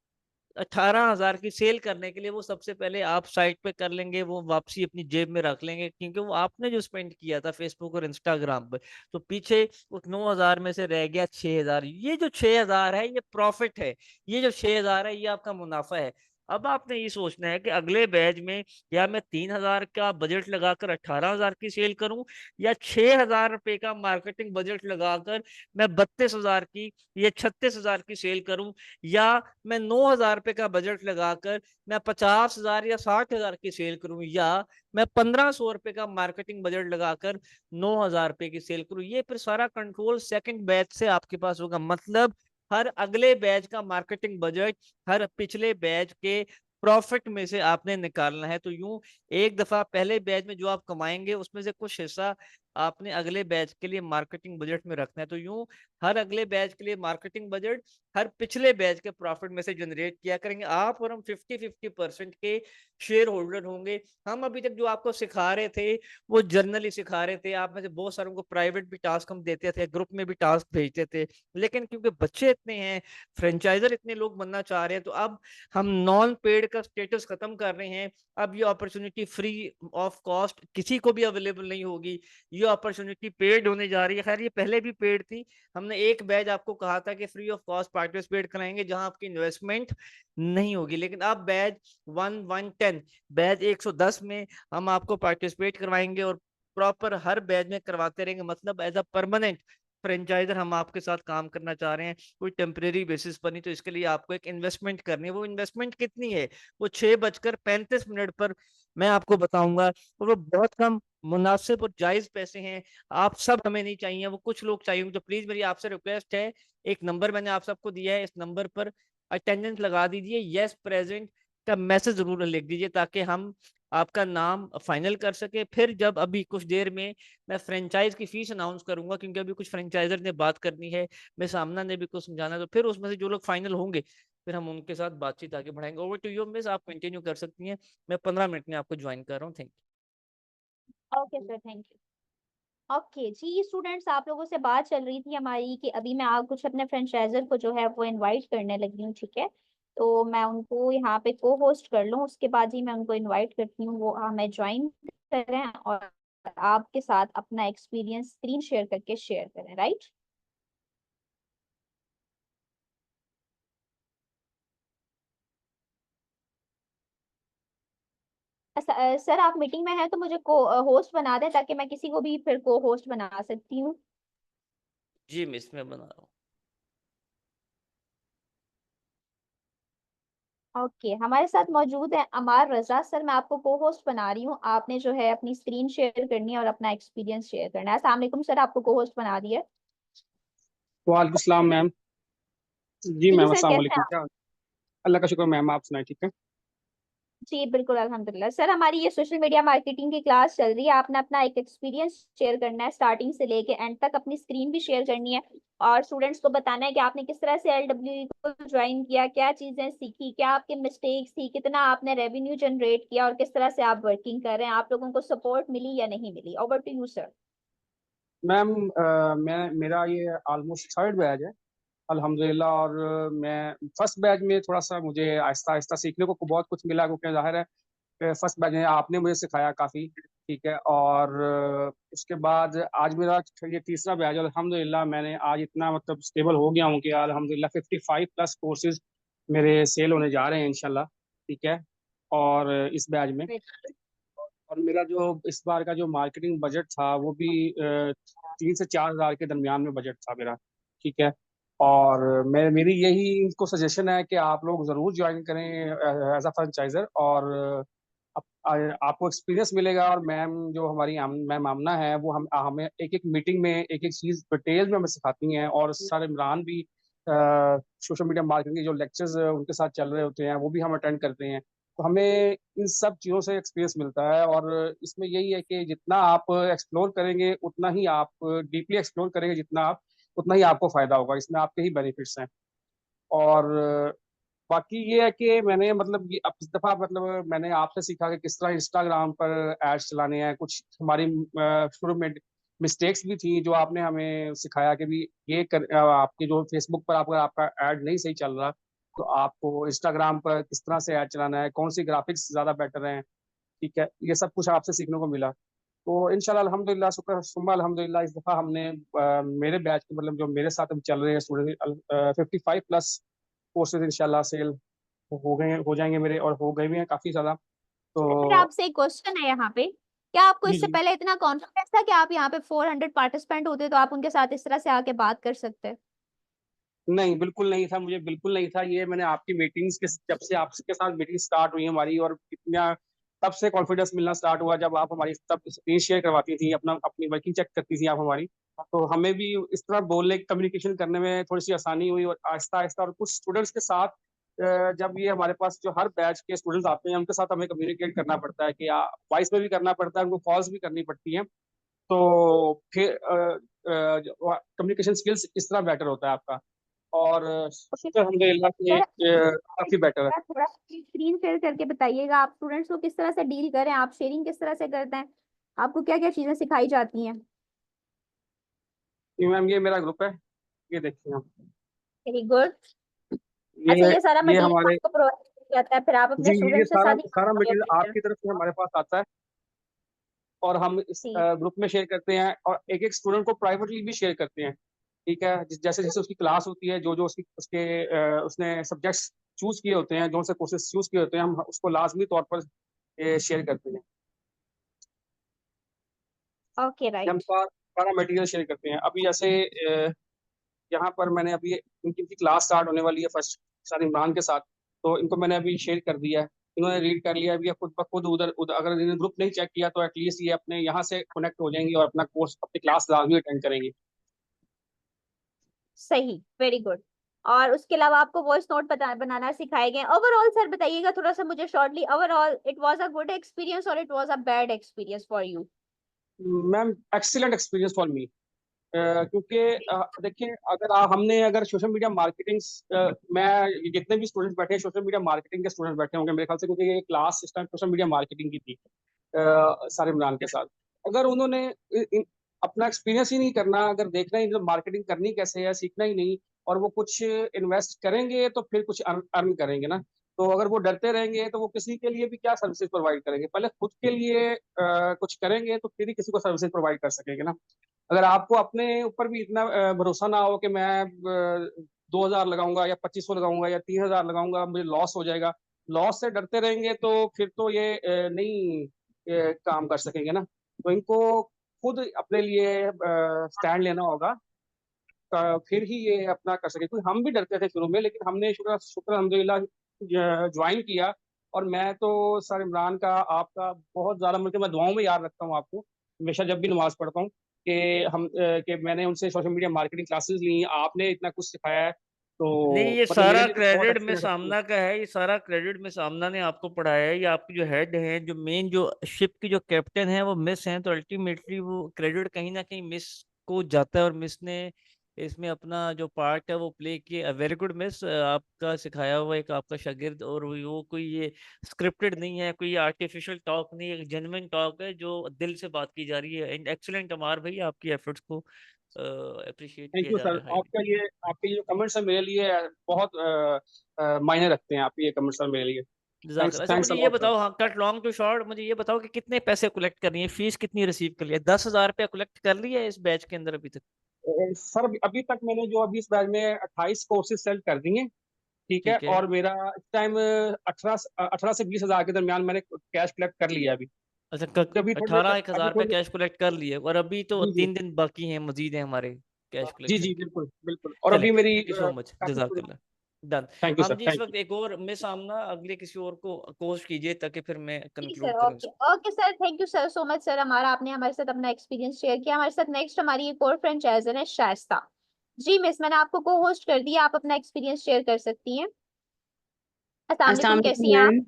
18,000 की सेल करने के लिए, वो सबसे पहले आप साइट पे कर लेंगे, वो वापसी अपनी जेब में रख लेंगे, क्योंकि वो आपने जो स्पेंड किया था फेसबुक और इंस्टाग्राम पे। तो पीछे उस 9,000 में से रह गया 6,000। ये जो 6,000 है ये प्रॉफिट है, ये जो 6,000 है ये आपका मुनाफा है। अब आपने ये सोचना है कि अगले बैच में या मैं 3,000 का बजट लगाकर 18,000 की सेल करूं, या 6,000 रुपए का मार्केटिंग बजट लगाकर मैं 32,000 की या 36,000 की सेल करूं, या मैं 9,000 रुपए का बजट लगाकर मैं 50,000 या 60,000 की सेल करूं, या मैं 1,500 रुपए का मार्केटिंग बजट लगाकर 9,000 रुपए की सेल करूं। ये फिर सारा कंट्रोल सेकंड बैच से आपके पास होगा। मतलब हर अगले बैच का मार्केटिंग बजट हर पिछले बैच के प्रॉफिट में से आपने निकालना है। तो यूं एक दफा पहले बैच में जो आप कमाएंगे उसमें से कुछ हिस्सा आपने अगले बैच के लिए मार्केटिंग बजट में रखना है। तो यूं हर अगले बैच के लिए मार्केटिंग बजट हर पिछले बैच के प्रॉफिट में से जनरेट किया करेंगे। आप और हम 50-50% के शेयर होल्डर होंगे। हम अभी तक जो आपको सिखा रहे थे वो जर्नली सिखा रहे थे। आप में से बहुत सारों को प्राइवेट भी टास्क हम देते थे, ग्रुप में भी टास्क भेजते थे, लेकिन क्योंकि बच्चे इतने हैं, फ्रेंचाइजर इतने लोग बनना चाह रहे हैं, तो अब हम नॉन पेड का स्टेटस खत्म कर रहे हैं। अब ये अपॉर्चुनिटी फ्री ऑफ कॉस्ट किसी को भी अवेलेबल नहीं होगी, ये अपॉर्चुनिटी पेड होने जा रही है। खैर ये पहले भी पेड थी। हमने एक बैच आपको कहा था कि फ्री ऑफ कॉस्ट पार्टिसिपेट कराएंगे जहां आपकी इन्वेस्टमेंट नहीं होगी, लेकिन अब बैच 1110 बैच 110 में हम आपको पार्टिसिपेट करवाएंगे और प्रॉपर हर बैच में करवाते रहेंगे। मतलब एज अ परमानेंट फ्रेंचाइजर हम आपके साथ काम करना चाह रहे हैं, कोई टेम्परेरी बेसिस पर नहीं। तो इसके लिए आपको एक इन्वेस्टमेंट करनी है। वो इन्वेस्टमेंट कितनी है? वो 6:35 पर मैं आपको बताऊंगा, और वो बहुत कम मुनासिब और जायज पैसे हैं। आप सब हमें नहीं चाहिए, वो कुछ लोग चाहिए। तो प्लीज मेरी आपसे रिक्वेस्ट है, एक नंबर मैंने आप सबको दिया है, इस नंबर पर अटेंडेंस लगा दीजिए, यस प्रेजेंट का मैसेज जरूर लिख दीजिए ताकि हम आपका नाम फाइनल कर सके। फिर जब अभी कुछ देर में मैं फ्रेंचाइज की फीस अनाउंस करूंगा, क्योंकि अभी कुछ फ्रेंचाइजर ने बात करनी है, मैं सामना ने भी कुछ समझाना है, तो फिर उसमें से जो लोग फाइनल होंगे फिर हम उनके साथ बातचीत आगे बढ़ाएंगे। ओवर टू यू मिस, आप कंटिन्यू कर सकती हैं। मैं 15 मिनट में आपको ज्वाइन कर रहा हूँ। Thank okay sir, thank you. Okay जी स्टूडेंट्स, आप लोगों से बात चल रही थी हमारी कि अभी मैं आप कुछ अपने फ्रेंचाइजर को जो है वो इनवाइट करने लगी हूँ, ठीक है। तो मैं उनको यहाँ पे को होस्ट कर लूँ, उसके बाद ही मैं उनको इनवाइट करती हूँ, वो हमें ज्वाइन करें और आपके साथ अपना एक्सपीरियंस स्क्रीन शेयर करके शेयर करें, राइट। सर आप मीटिंग में हैं तो मुझे को होस्ट बना दें ताकि मैं किसी को भी फिर को होस्ट बना सकती हूँ। जी मिस, मैं बना रहा हूँ। ओके हमारे साथ मौजूद है अमार रजा सर, मैं आपको को होस्ट बना रही हूँ। आपने जो है अपनी स्क्रीन शेयर करनी है और अपना एक्सपीरियंस शेयर करना है। अस्सलाम वालेकुम सर, आपको को होस्ट बना दिया। वालेकुम सलाम मैम। जी जी मैम सर, अस्सलाम कैसे हैं वालेकुम। आप? क्या? अल्लाह का शुक्र मैम, आप सुनाए ठीक है? जी बिल्कुल अल्हम्दुलिल्लाह। सर हमारी ये सोशल मीडिया मार्केटिंग की क्लास चल रही है, आपने अपना एक एक्सपीरियंस शेयर करना है स्टार्टिंग से लेके एंड तक, अपनी स्क्रीन भी शेयर करनी है और स्टूडेंट्स को बताना है कि आपने किस तरह से LWE को ज्वाइन किया, क्या चीजें सीखी, क्या आपके मिस्टेक्स थी, कितना आपने रेवेन्यू जनरेट किया और किस तरह से आप वर्किंग कर रहे हैं, आप लोगों को सपोर्ट मिली या नहीं मिली। Over to you sir. Ma'am मैं मेरा ये ऑलमोस्ट थर्ड बैच है अल्हम्दुलिल्लाह। और मैं फर्स्ट बैच में थोड़ा सा मुझे आहिस्ता आहिस्ता सीखने को बहुत कुछ मिला, क्योंकि जाहिर है फर्स्ट बैच में आपने मुझे सिखाया काफ़ी, ठीक है। और उसके बाद आज मेरा ये तीसरा बैच है अल्हम्दुलिल्लाह। मैंने आज इतना मतलब स्टेबल हो गया हूँ कि अल्हम्दुलिल्लाह 55+ कोर्सेज मेरे सेल होने जा रहे हैं इंशाल्लाह, ठीक है। और इस बैच में, और मेरा जो इस बार का जो मार्केटिंग बजट था वो भी 3 से 4 हज़ार के दरमियान में बजट था मेरा, ठीक है। और मैं मेरी यही इनको सजेशन है कि आप लोग ज़रूर ज्वाइन करें एज अ फ्रेंचाइजर। और आपको एक्सपीरियंस मिलेगा। और मैम जो हमारी मैम आमना है वो हमें एक एक मीटिंग में एक एक चीज़ डिटेल में हमें सिखाती हैं। और सर इमरान भी सोशल मीडिया मार्केटिंग के जो लेक्चर्स उनके साथ चल रहे होते हैं वो भी हम अटेंड करते हैं। तो हमें इन सब चीज़ों से एक्सपीरियंस मिलता है। और इसमें यही है कि जितना आप एक्सप्लोर करेंगे उतना ही आप डीपली एक्सप्लोर करेंगे, जितना आप उतना ही आपको फ़ायदा होगा, इसमें आपके ही बेनिफिट्स हैं। और बाकी ये है कि मैंने मतलब ये अब इस दफ़ा मतलब मैंने आपसे सीखा कि किस तरह इंस्टाग्राम पर एड्स चलाने हैं। कुछ हमारी शुरू में मिस्टेक्स भी थी जो आपने हमें सिखाया कि भी आपके जो फेसबुक पर आपका आपका ऐड नहीं सही चल रहा, तो आपको इंस्टाग्राम पर किस तरह से ऐड चलाना है, कौन सी ग्राफिक्स ज़्यादा बेटर हैं, ठीक है। ये सब कुछ आपसे सीखने को मिला। तो इंशाल्लाह अल्हम्दुलिल्लाह शुक्र सुम्मा अल्हम्दुलिल्लाह इस दफ़ा हमने मेरे बैच के मतलब जो मेरे साथ अभी चल रहे हैं स्टूडेंट 55+ कोर्सेज इंशाल्लाह सेल हो जाएंगे मेरे, और हो गए भी हैं काफ़ी ज़्यादा। तो सर आपसे एक क्वेश्चन है यहाँ पे, क्या आपको जी इससे जी। पहले इतना कॉन्फिडेंस था कि आप यहाँ पे 400 पार्टिसिपेंट होते तो आप उनके साथ इस तरह से आके बात कर सकते? नहीं बिल्कुल नहीं था, मुझे बिल्कुल नहीं था। ये मैंने आपकी मीटिंग्स के जब से आपके साथ मीटिंग स्टार्ट हुई हमारी, और इतना तब से कॉन्फिडेंस मिलना स्टार्ट हुआ जब आप हमारी तब स्क्रीन शेयर करवाती थी, अपना अपनी वर्किंग चेक करती थी आप हमारी। तो हमें भी इस तरह बोलने कम्युनिकेशन करने में थोड़ी सी आसानी हुई, और आहिस्ता आहिस्ता। और कुछ स्टूडेंट्स के साथ जब ये हमारे पास जो हर बैच के स्टूडेंट्स आते हैं उनके साथ हमें कम्युनिकेट करना पड़ता है कि वॉइस में भी करना पड़ता है, उनको कॉल्स भी करनी पड़ती हैं। तो फिर कम्युनिकेशन स्किल्स इस तरह बेटर होता है आपका। और शुक्र अल्हम्दुलिल्लाह कि काफी बेटर है। थोड़ा स्क्रीन शेयर करके बताइएगा, आप स्टूडेंट्स को किस तरह से डील करें, आप शेयरिंग किस तरह से करते हैं, आपको क्या क्या चीजें सिखाई जाती हैं। मैम ये मेरा ग्रुप है, ये देखिए आप। Very good. अच्छा, ये ये सारा ये मटेरियल हमारे आपको प्रोवाइड किया जाता है, फिर आप जी अपने ये स्टूडेंट्स के सारा साथ ही सारा मटेरियल करते हैं। आपकी तरफ से हमारे पास आता है, और हम इस जी ग्रुप में शेयर करते हैं, और एक एक स्टूडेंट को प्राइवेटली भी शेयर करते हैं। ठीक है, जैसे जैसे उसकी क्लास होती है, जो जो उसकी उसके उसने सब्जेक्ट्स चूज किए होते हैं, जो से कोर्सेज चूज किए होते हैं, हम उसको लाजमी तौर पर शेयर करते हैं। ओके ये हम राइट। सारा मटेरियल शेयर करते हैं। अभी जैसे यहाँ पर मैंने अभी इनकी इनकी क्लास स्टार्ट होने वाली है फर्स्ट सर इमरान के साथ, तो इनको मैंने अभी शेयर कर दिया है। इन्होंने रीड कर लिया अभी, खुद ब खुद उधर उधर अगर इन्होंने ग्रुप नहीं चेक किया तो एटलीस्ट ये अपने यहाँ से कनेक्ट हो जाएंगे और अपना कोर्स अपनी क्लास लाजमी अटेंड करेंगे। सही, वेरी गुड। और उसके अलावा आपको वॉइस नोट बनाना सिखाए गए। ओवरऑल सर बताइएगा थोड़ा सा मुझे shortly, overall it was a good experience और it was a bad experience for you. Ma'am excellent experience for me, क्योंकि देखिए हमने अगर सोशल मीडिया मार्केटिंग, मैं जितने भी स्टूडेंट्स बैठे हैं सोशल मीडिया मार्केटिंग के स्टूडेंट्स बैठे होंगे मेरे ख्याल से, क्योंकि ये क्लास इस टाइम सोशल मीडिया मार्केटिंग की थी सारे इमरान के साथ। अगर उन्होंने अपना एक्सपीरियंस ही नहीं करना, अगर देखना ही मार्केटिंग करनी कैसे है, सीखना ही नहीं, और वो कुछ इन्वेस्ट करेंगे तो फिर कुछ अर्न करेंगे ना। तो अगर वो डरते रहेंगे तो वो किसी के लिए भी क्या सर्विसेज प्रोवाइड करेंगे, पहले खुद के लिए कुछ करेंगे तो फिर ही किसी को सर्विसेज प्रोवाइड कर सकेंगे ना। अगर आपको अपने ऊपर भी इतना भरोसा ना हो कि मैं 2,000 लगाऊंगा या 2,500 लगाऊंगा या 3,000 लगाऊंगा, मुझे लॉस हो जाएगा, लॉस से डरते रहेंगे तो फिर तो ये नहीं काम कर सकेंगे ना। तो इनको खुद अपने लिए स्टैंड लेना होगा, फिर ही ये अपना कर सके। क्योंकि हम भी डरते थे शुरू में, लेकिन हमने शुक्र शुक्र अल्हम्दुलिल्लाह ज्वाइन किया। और मैं तो सर इमरान का आपका बहुत ज़्यादा, मतलब मैं दुआओं में याद रखता हूँ आपको हमेशा जब भी नमाज पढ़ता हूँ, कि मैंने उनसे सोशल मीडिया मार्केटिंग क्लासेस ली, आपने इतना कुछ सिखाया है, नहीं, तो ये मतलब मेरे सारा लिए तो बहुत क्रेडिट में एक्सीलेंट है। सामना का है, ये सारा क्रेडिट में सामना ने आपको पढ़ाया है। ये आपके जो हेड हैं, जो मेन जो शिप के जो कैप्टन हैं वो मिस हैं, तो अल्टीमेटली वो क्रेडिट कहीं ना कहीं मिस को जाता है, और मिस ने इसमें अपना जो पार्ट है वो प्ले किया। वेरी गुड मिस, आपका सिखाया हुआ एक आपका शागिर्द, और वो कोई ये स्क्रिप्टेड नहीं है, कोई आर्टिफिशियल टॉक नहीं है, एक जेन्युइन टॉक है जो दिल से बात की जा रही है। एंड एक्सीलेंट अमार भाई, आपकी एफर्ट्स को अप्रिशिएट थैंक किया यू जा सर, रहा है। आपके जो कमेंट्स हैं मेरे लिए बहुत मायने रखते हैं, आपके ये कमेंट्स हैं मेरे लिए। थैंक्स जज़ाकल्लाह। अच्छा, थैंक्स मुझे अ ये लॉट सर। बताओ, हाँ, कट लॉन्ग टू शॉर्ट, मुझे ये बताओ कि कितने पैसे कलेक्ट करनी है, फीस कितनी रिसीव कर लिया, 10,000 रुपया कलेक्ट कर लिया है इस बैच के अंदर अभी तक? सर अभी तक मैंने जो अभी इस बैच में 28 कोर्सेज सेल कर दिए, ठीक है, ठीक है। और मेरा इस टाइम 18 से 20,000 के दरमियान मैंने कैश कलेक्ट कर लिया है अभी। अच्छा, अभी थोड़ी देर 18 तक, एक अभी हजार रुपया थोड़ी, कैश कलेक्ट कर लिए, और अभी तो जी जी 3 दिन बाकी हैं, मजीद हैं हमारे कैश जी कलेक्शन जी, के। बिल्कुल बिल्कुल, और चले, अभी मेरी थैंक यू सो मच, काफी स्टूडेंट। जज़ाकल्लाह। डन। थैंक यू हम सर, जी इस थैंक यू। वक्त एक और मिस आमना, अगले किसी और को कोर्स कीजिए ताकि फिर मैं जी सर, कंक्लूड करूँ ओके इसको। Okay sir, thank you sir so much sir, हमारा आपने हमारे साथ अपना एक्सपीरियंस शेयर किया। हमारे साथ नेक्स्ट हमारी एक और फ्रेंचाइजर है शाइस्ता। जी मिस, मैंने आपको को होस्ट कर दिया, आप अपना एक्सपीरियंस शेयर कर सकती हैं। अस्सलाम अस्सलाम वालेकुम, वालेकुम कैसी हैं आप। मैम।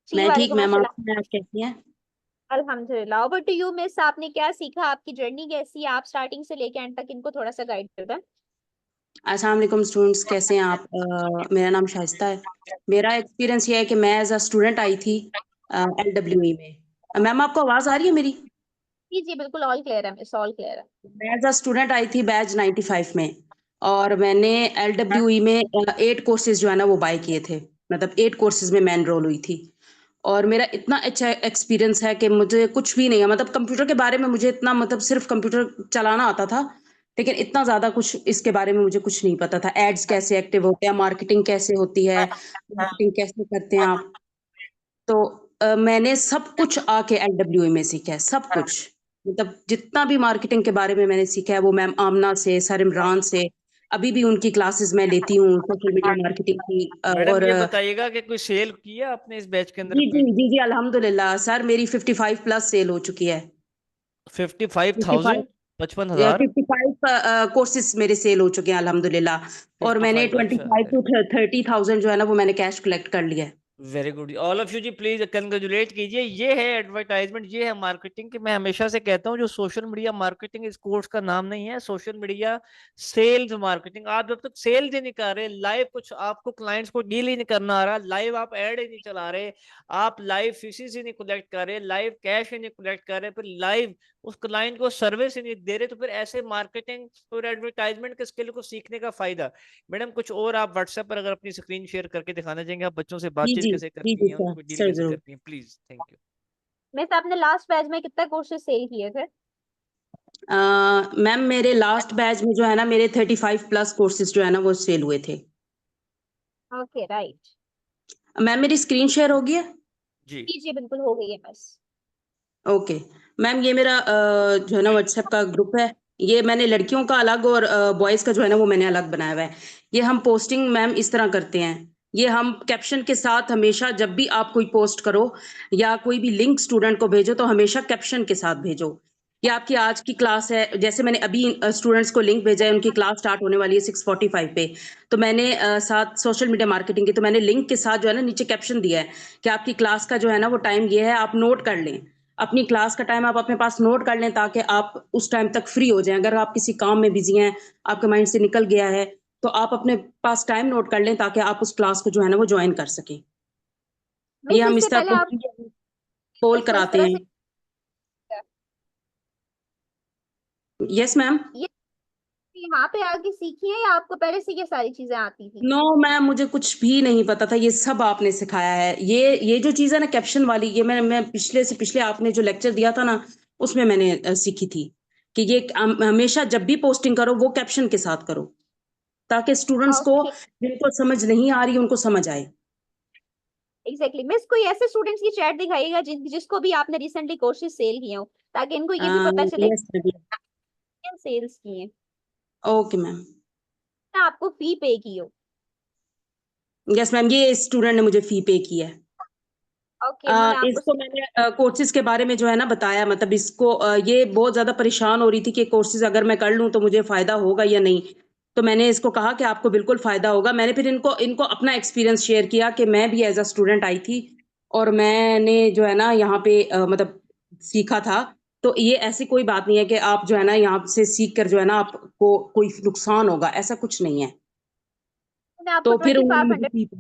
जी मैं ठीक वालेकुम मैम, आप अस्सलाम। सुनाएं, आप कैसी हैं? अल्हम्दुलिल्लाह। ओवर टू यू मिस, आपने क्या सीखा, आपकी जर्नी कैसी है, आप स्टार्टिंग से लेके एंड तक इनको थोड़ा सा गाइड कर दें। अस्सलाम वालेकुम स्टूडेंट्स, कैसे हैं आप? मेरा नाम शाइस्ता है। मेरा एक्सपीरियंस ये है कि मैं एज अ स्टूडेंट आई थी LWE में। मैम आपको आवाज़ आ रही है मेरी? जी जी बिल्कुल, ऑल क्लियर है मिस, ऑल क्लियर है। मैं एज अ स्टूडेंट आई थी बैच 95 में, और मैंने LWE में 8 कोर्सेज जो है ना वो बाय किए थे। मतलब 8 कोर्सेज में मैं एनरोल हुई थी, और मेरा इतना अच्छा एक्सपीरियंस है कि मुझे कुछ भी नहीं है, मतलब कंप्यूटर के बारे में मुझे इतना, मतलब सिर्फ कंप्यूटर चलाना आता था, लेकिन इतना ज़्यादा कुछ इसके बारे में मुझे कुछ नहीं पता था। एड्स कैसे एक्टिव होते हैं, मार्केटिंग कैसे होती है, मार्केटिंग कैसे करते हैं आप। तो मैंने सब कुछ आके LWE में सीखा है, सब कुछ। मतलब जितना भी मार्केटिंग के बारे में मैंने सीखा है वो मैम आमना से, सर इमरान से, अभी भी उनकी क्लासेस मैं लेती हूँ सोशल मीडिया मार्केटिंग की। मैडम और ये बताइएगा कि कोई सेल की है आपने इस बैच के अंदर जी जी कोई? जी जी, अल्हम्दुलिल्लाह सर, मेरी 55 प्लस सेल हो चुकी है। 55 55,000, 55,000? 55 कोर्सेज मेरे सेल हो चुके हैं अल्हम्दुलिल्लाह। और मैंने 55, अच्छा। 25 to 30,000 जो है ना वो मैंने कैश कलेक्ट कर लिया है। Very good, all of you जी प्लीज कंग्रेचुलेट कीजिए। ये है एडवर्टाइजमेंट, ये है मार्केटिंग। कि मैं हमेशा से कहता हूँ जो सोशल मीडिया मार्केटिंग इस कोर्स का नाम नहीं है, सोशल मीडिया सेल्स मार्केटिंग। आप जब तक सेल्स ही नहीं कर रहे, लाइव कुछ आपको क्लाइंट्स को डील ही नहीं करना आ रहा, लाइव आप एड ही नहीं चला रहे, आप लाइव फीसिस ही नहीं कलेक्ट कर रहे, लाइव कैश ही नहीं कलेक्ट कर रहे, फिर लाइव उस क्लाइंट को सर्विस ही नहीं दे रहे, तो फिर ऐसे मार्केटिंग और एडवर्टाइजमेंट के स्किल को सीखने का फायदा। मैडम कुछ और आप व्हाट्सएप पर अगर अपनी स्क्रीन शेयर करके दिखाना चाहेंगे, आप बच्चों से जी बातचीत जी कैसे जी करती जी हैं, सर, उनको डील सर कैसे जरूर। करती हैं, प्लीज। Thank you. मिस आपने लास्ट बैच में कितना कोर्सेज सेल किए थे? मैम मेरे लास्ट बैच में जो है ना, मेरे 35+ कोर्सेज जो है ना वो सेल हुए थे। Okay right. मैम मेरी स्क्रीन शेयर होगी है? जी जी जी बिल्कुल हो गई है मिस। ओके मैम, ये मेरा जो है ना व्हाट्सएप का ग्रुप है। ये मैंने लड़कियों का अलग और बॉयज का जो है ना वो मैंने अलग बनाया हुआ है। ये हम पोस्टिंग मैम इस तरह करते हैं, ये हम कैप्शन के साथ हमेशा, जब भी आप कोई पोस्ट करो या कोई भी लिंक स्टूडेंट को भेजो तो हमेशा कैप्शन के साथ भेजो। ये आपकी आज की क्लास है, जैसे मैंने अभी स्टूडेंट्स को लिंक भेजा है, उनकी क्लास स्टार्ट होने वाली है 6:45 पे, तो मैंने साथ सोशल मीडिया मार्केटिंग की, तो मैंने लिंक के साथ जो है ना नीचे कैप्शन दिया है कि आपकी क्लास का जो है ना वो टाइम ये है, आप नोट कर लें। अपनी क्लास का टाइम आप अपने पास नोट कर लें ताकि आप उस टाइम तक फ्री हो जाएं। अगर आप किसी काम में बिजी हैं, आपके माइंड से निकल गया है, तो आप अपने पास टाइम नोट कर लें ताकि आप उस क्लास को जो है ना वो ज्वाइन कर सकें। ये मिस हम इससे इस तरह पहले आप पोल इसको इस कराते तरह हैं। से यस मैम। ये यहाँ पे आके सीखी है या आपको पहले से ये सारी चीजें आती थी? नो मैम, मुझे कुछ भी नहीं पता था, ये सब आपने सिखाया है। ये जो चीज़ है ना कैप्शन वाली, ये मैं पिछले से पिछले आपने जो लेक्चर दिया था ना उसमें मैंने सीखी थी कि ये हमेशा जब भी पोस्टिंग करो वो कैप्शन के साथ करो ताकि स्टूडेंट्स को ओके जिनको समझ नहीं आ रही उनको समझ आए। एग्जैक्टली मिस कोई ऐसे स्टूडेंट्स की चैट दिखाइएगा जिसको भी आपने रिसेंटली कोर्सेज सेल किए हो, ताकि इनको ये भी पता चले यस कि सेल्स किए ओके मैम। ना आपको फी पे की हो। यस मैम, ये स्टूडेंट ने मुझे फी पे की है। ओके उन्होंने आपको इसको मैंने कोर्सेज के बारे में जो है ना बताया, मतलब इसको ये बहुत ज्यादा परेशान हो रही थी कि कोर्सेज अगर मैं कर लूं तो मुझे फायदा होगा या नहीं। तो मैंने इसको कहा कि आपको बिल्कुल फायदा होगा। मैंने फिर इनको इनको अपना एक्सपीरियंस शेयर किया कि मैं भी एज अ स्टूडेंट आई थी और मैंने जो है ना यहाँ पे मतलब सीखा था। तो ये ऐसी कोई बात नहीं है कि आप जो है ना यहाँ से सीख कर जो है ना आपको कोई नुकसान होगा, ऐसा कुछ नहीं है। उन्होंने आपको तो फिर उन्होंने मुझे 2500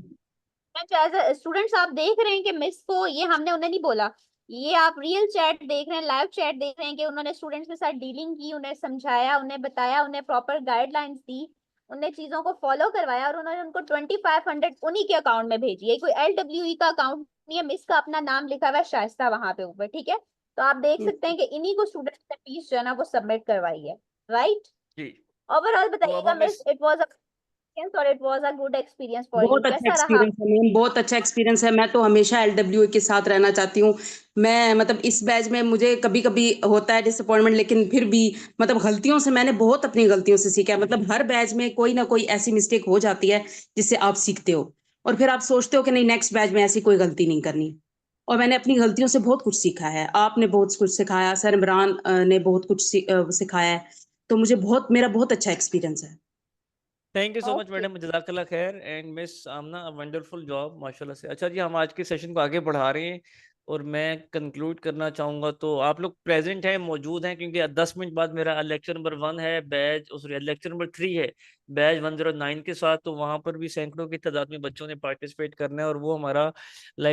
फी एज अ स्टूडेंट्स आप देख रहे हैं कि मिस को ये हमने उन्हें नहीं बोला, ये आप रियल चैट देख रहे हैं, लाइव चैट देख रहे हैं कि उन्होंने स्टूडेंट्स के साथ डीलिंग की, उन्हें समझाया, उन्हें बताया, उन्हें प्रॉपर गाइडलाइंस दी, उन्हें चीजों को फॉलो करवाया और उन्होंने उनको 2500 उन्हीं के अकाउंट में भेजी है। कोई LWE का अकाउंट नहीं है, मिस का अपना नाम लिखा हुआ है शाइस्ता वहां पे ऊपर, ठीक है? तो आप देख सकते हैं कि इन्हीं को स्टूडेंट्स ने फीस जो है ना वो सबमिट करवाई है, राइट? जी। ओवरऑल तो अब बताइएगा हम मिस, इस इट वाज और it was a good experience for you, बहुत अच्छा कैसा रहा? एक्सपीरियंस है मैम, बहुत अच्छा एक्सपीरियंस है। मैं तो हमेशा LWE के साथ रहना चाहती हूँ। मैं मतलब इस बैच में मुझे कभी कभी होता है डिसअपॉइंटमेंट, लेकिन फिर भी मतलब गलतियों से मैंने बहुत अपनी गलतियों से सीखा है। मतलब हर बैच में कोई ना कोई ऐसी मिस्टेक हो जाती है जिससे आप सीखते हो और फिर आप सोचते हो कि नहीं, नेक्स्ट बैच में ऐसी कोई गलती नहीं करनी। और मैंने अपनी गलतियों से बहुत कुछ सीखा है, आपने बहुत कुछ सिखाया, सर इमरान ने बहुत कुछ सिखाया है। तो मुझे बहुत, मेरा बहुत अच्छा एक्सपीरियंस है। Thank you so much okay madam, जज़ाकल्लाह खैर and miss Aamna, wonderful job माशाल्लाह से। अच्छा जी, हम आज के सेशन को आगे बढ़ा रहे हैं और मैं कंक्लूड करना चाहूँगा। तो आप लोग प्रेजेंट हैं, मौजूद हैं, क्योंकि 10 मिनट बाद मेरा लेक्चर नंबर 1 है बैच, उस लेक्चर नंबर 3 है बैच 109 के साथ। तो वहाँ पर भी सैकड़ों की तादाद में बच्चों ने पार्टिसिपेट करना है और वो हमारा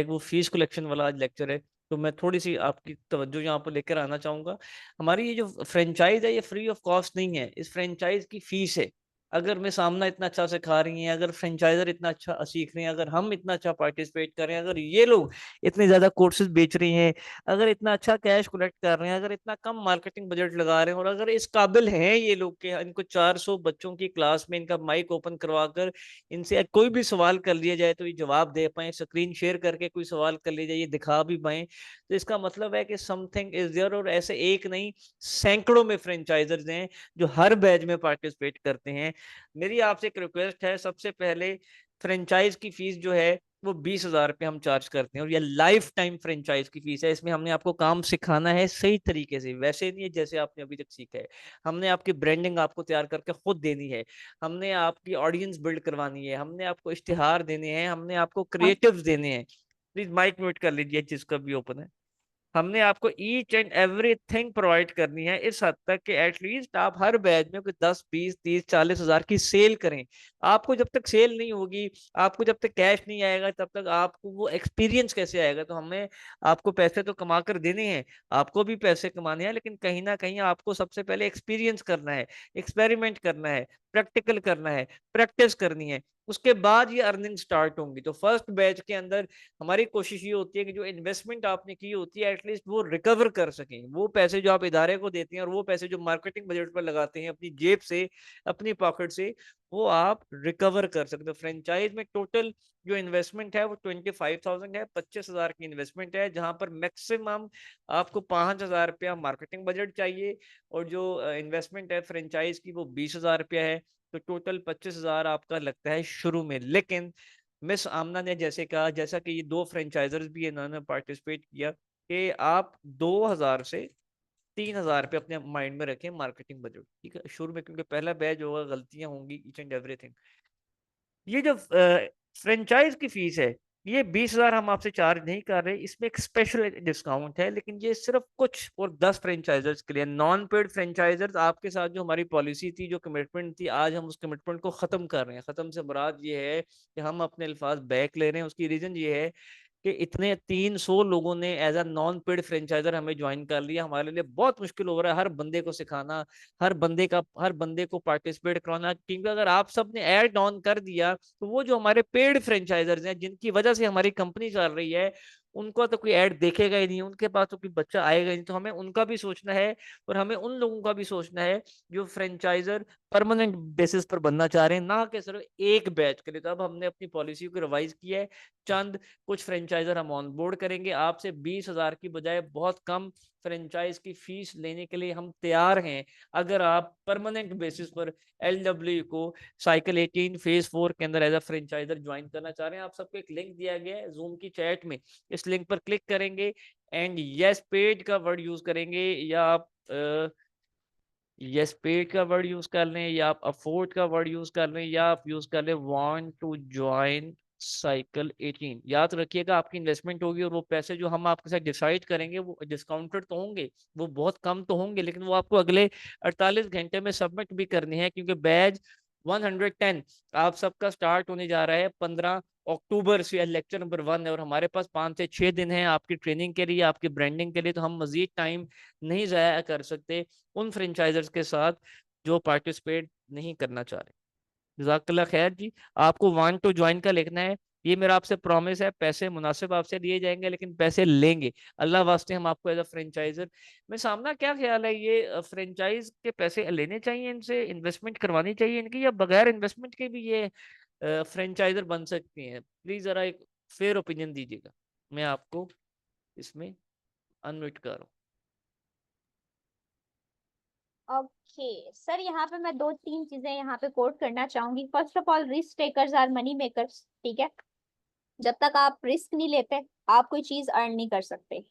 वो फीस कलेक्शन वाला आज लेक्चर है। तो मैं थोड़ी सी आपकी तवज्जो यहाँ पर लेकर आना चाहूँगा। हमारी ये जो फ्रेंचाइज है ये फ्री ऑफ कॉस्ट नहीं है, इस फ्रेंचाइज की फीस है। अगर मैं सामना इतना अच्छा सिखा रही हैं, अगर फ्रेंचाइजर इतना अच्छा सीख रहे हैं, अगर हम इतना अच्छा पार्टिसिपेट कर रहे हैं, अगर ये लोग इतने ज्यादा कोर्सेज बेच रही हैं, अगर इतना अच्छा कैश कलेक्ट कर रहे हैं, अगर इतना कम मार्केटिंग बजट लगा रहे हैं, और अगर इस काबिल हैं ये लोग के इनको 400 बच्चों की क्लास में इनका माइक ओपन करवा कर इनसे कोई भी सवाल कर लिया जाए तो ये जवाब दे पाए, स्क्रीन शेयर करके कोई सवाल कर लिया जाए ये दिखा भी पाए, तो इसका मतलब है कि समथिंग इज देयर। और ऐसे एक नहीं, सैकड़ों में फ्रेंचाइजर्स हैं जो हर बैच में पार्टिसिपेट करते हैं। मेरी आपसे एक रिक्वेस्ट है, सबसे पहले फ्रेंचाइज की फीस जो है वो 20,000 रुपये हम चार्ज करते हैं, और ये लाइफ टाइम फ्रेंचाइज की फीस है। इसमें हमने आपको काम सिखाना है सही तरीके से, वैसे नहीं है जैसे आपने अभी तक सीखा है। हमने आपकी ब्रांडिंग आपको तैयार करके खुद देनी है, हमने आपकी ऑडियंस बिल्ड करवानी है, हमने आपको इश्तिहार देने हैं, हमने आपको क्रिएटिव्स देने हैं। प्लीज माइक म्यूट कर लीजिए जिसका भी ओपन है। हमने आपको ईच एंड एवरीथिंग प्रोवाइड करनी है, इस हद तक कि एटलीस्ट आप हर बैच में कोई 10, 20, 30, 40 हजार की सेल करें। आपको जब तक सेल नहीं होगी, आपको जब तक कैश नहीं आएगा, तब तक आपको वो एक्सपीरियंस कैसे आएगा? तो हमें आपको पैसे तो कमा कर देने हैं, आपको भी पैसे कमाने हैं, लेकिन कहीं ना कहीं आपको सबसे पहले एक्सपीरियंस करना है, एक्सपेरिमेंट करना है, प्रैक्टिकल करना है, प्रैक्टिस करनी है, उसके बाद ये अर्निंग स्टार्ट होंगी। तो फर्स्ट बैच के अंदर हमारी कोशिश ये होती है कि जो इन्वेस्टमेंट आपने की होती है एटलीस्ट वो रिकवर कर सकें। वो पैसे जो आप इदारे को देते हैं और वो पैसे जो मार्केटिंग बजट पर लगाते हैं अपनी जेब से, अपनी पॉकेट से, वो आप रिकवर कर सकते हो। फ्रेंचाइज में टोटल जो इन्वेस्टमेंट है वो 25,000 है, 25,000 की इन्वेस्टमेंट है, जहां पर मैक्सिमम आपको 5,000 रुपया मार्केटिंग बजट चाहिए, और जो इन्वेस्टमेंट है फ्रेंचाइज की वो 20,000 रुपया है। तो टोटल 25,000 आपका लगता है शुरू में। लेकिन मिस आमना ने जैसे कहा, जैसा कि ये 2 फ्रेंचाइजर्स भी इन्होंने पार्टिसिपेट किया, कि आप 2,000 से 3,000 रुपये अपने माइंड में रखें मार्केटिंग बजट, ठीक है, शुरू में, क्योंकि पहला बैच होगा, गलतियां होंगी, ईच एंड एवरीथिंग। ये जो फ्रेंचाइज की फीस है, ये 20,000 हम आपसे चार्ज नहीं कर रहे, इसमें एक स्पेशल डिस्काउंट है, लेकिन ये सिर्फ कुछ और 10 फ्रेंचाइजर्स के लिए। नॉन पेड फ्रेंचाइजर्स आपके साथ जो हमारी पॉलिसी थी, जो कमिटमेंट थी, आज हम उस कमिटमेंट को खत्म कर रहे हैं। खत्म से मुराद ये है कि हम अपने अल्फाज बैक ले रहे हैं। उसकी रीजन ये है कि इतने 300 लोगों ने as a non paid franchiser हमें ज्वाइन कर लिया। हमारे लिए बहुत मुश्किल हो रहा है हर बंदे को सिखाना, हर बंदे को पार्टिसिपेट कराना, क्योंकि अगर आप सब ने ऐड ऑन कर दिया तो वो जो हमारे पेड फ्रेंचाइजर्स हैं, जिनकी वजह से हमारी कंपनी चल रही है, उनको तो कोई ऐड देखेगा ही नहीं, उनके पास तो कोई बच्चा आएगा ही नहीं। तो हमें उनका भी सोचना है, और हमें उन लोगों का भी सोचना है जो फ्रेंचाइजर परमानेंट बेसिस पर बनना चाह रहे हैं, ना कि सिर्फ एक बैच के लिए। तो अब हमने अपनी पॉलिसी को रिवाइज किया है। चंद कुछ फ्रेंचाइजर हम ऑन बोर्ड करेंगे, आपसे 20,000 की बजाय बहुत कम फ्रेंचाइज की फीस लेने के लिए हम तैयार हैं, अगर आप परमानेंट बेसिस पर LW को साइकिल 18 फेज 4 के अंदर एज अ फ्रेंचाइजर ज्वाइन करना चाह रहे हैं। आप सबको एक लिंक दिया गया है जूम की चैट में, इस लिंक पर क्लिक करेंगे एंड यस पेड का वर्ड यूज करेंगे, या आप यस पेड का वर्ड यूज कर लें, या आप अफोर्ड का वर्ड यूज कर लें, या आप यूज कर लें वांट टू ज्वाइन साइकिल 18। याद रखिएगा आपकी इन्वेस्टमेंट होगी, और वो पैसे जो हम आपके साथ डिसाइड करेंगे वो डिस्काउंटेड तो होंगे, वो बहुत कम तो होंगे, लेकिन वो आपको अगले 48 घंटे में सबमिट भी करनी है, क्योंकि बैच 110 आप सबका स्टार्ट होने जा रहा है 15 अक्टूबर से। लेक्चर नंबर 1 है, और हमारे पास 5 से 6 दिन है आपकी ट्रेनिंग के लिए, आपकी ब्रांडिंग के लिए। तो हम मजीद टाइम नहीं ज़ाया कर सकते उन फ्रेंचाइजर्स के साथ जो पार्टिसिपेट नहीं करना चाह रहे। जज़ाकल्लाह खैर जी। आपको वांट टू ज्वाइन का लिखना है, ये मेरा आपसे प्रॉमिस है। पैसे मुनासिब आपसे लिए जाएंगे, लेकिन पैसे लेंगे अल्लाह वास्ते हम आपको एज अ फ्रेंचाइजर। मैं सामना क्या ख्याल है, ये फ्रेंचाइज के पैसे लेने चाहिए इनसे, इन्वेस्टमेंट करवानी चाहिए इनकी, या बगैर इन्वेस्टमेंट के भी ये फ्रेंचाइजर बन सकती हैं? प्लीज जरा एक फेयर ओपिनियन दीजिएगा। मैं आपको इसमें अनम्यूट कर रहा हूँ। ओके सर, यहाँ पे मैं 2-3 चीजें यहाँ पे कोट करना चाहूंगी। First of all, risk takers are money makers, ठीक है। जब तक आप रिस्क नहीं लेते आप कोई चीज अर्न नहीं कर सकते।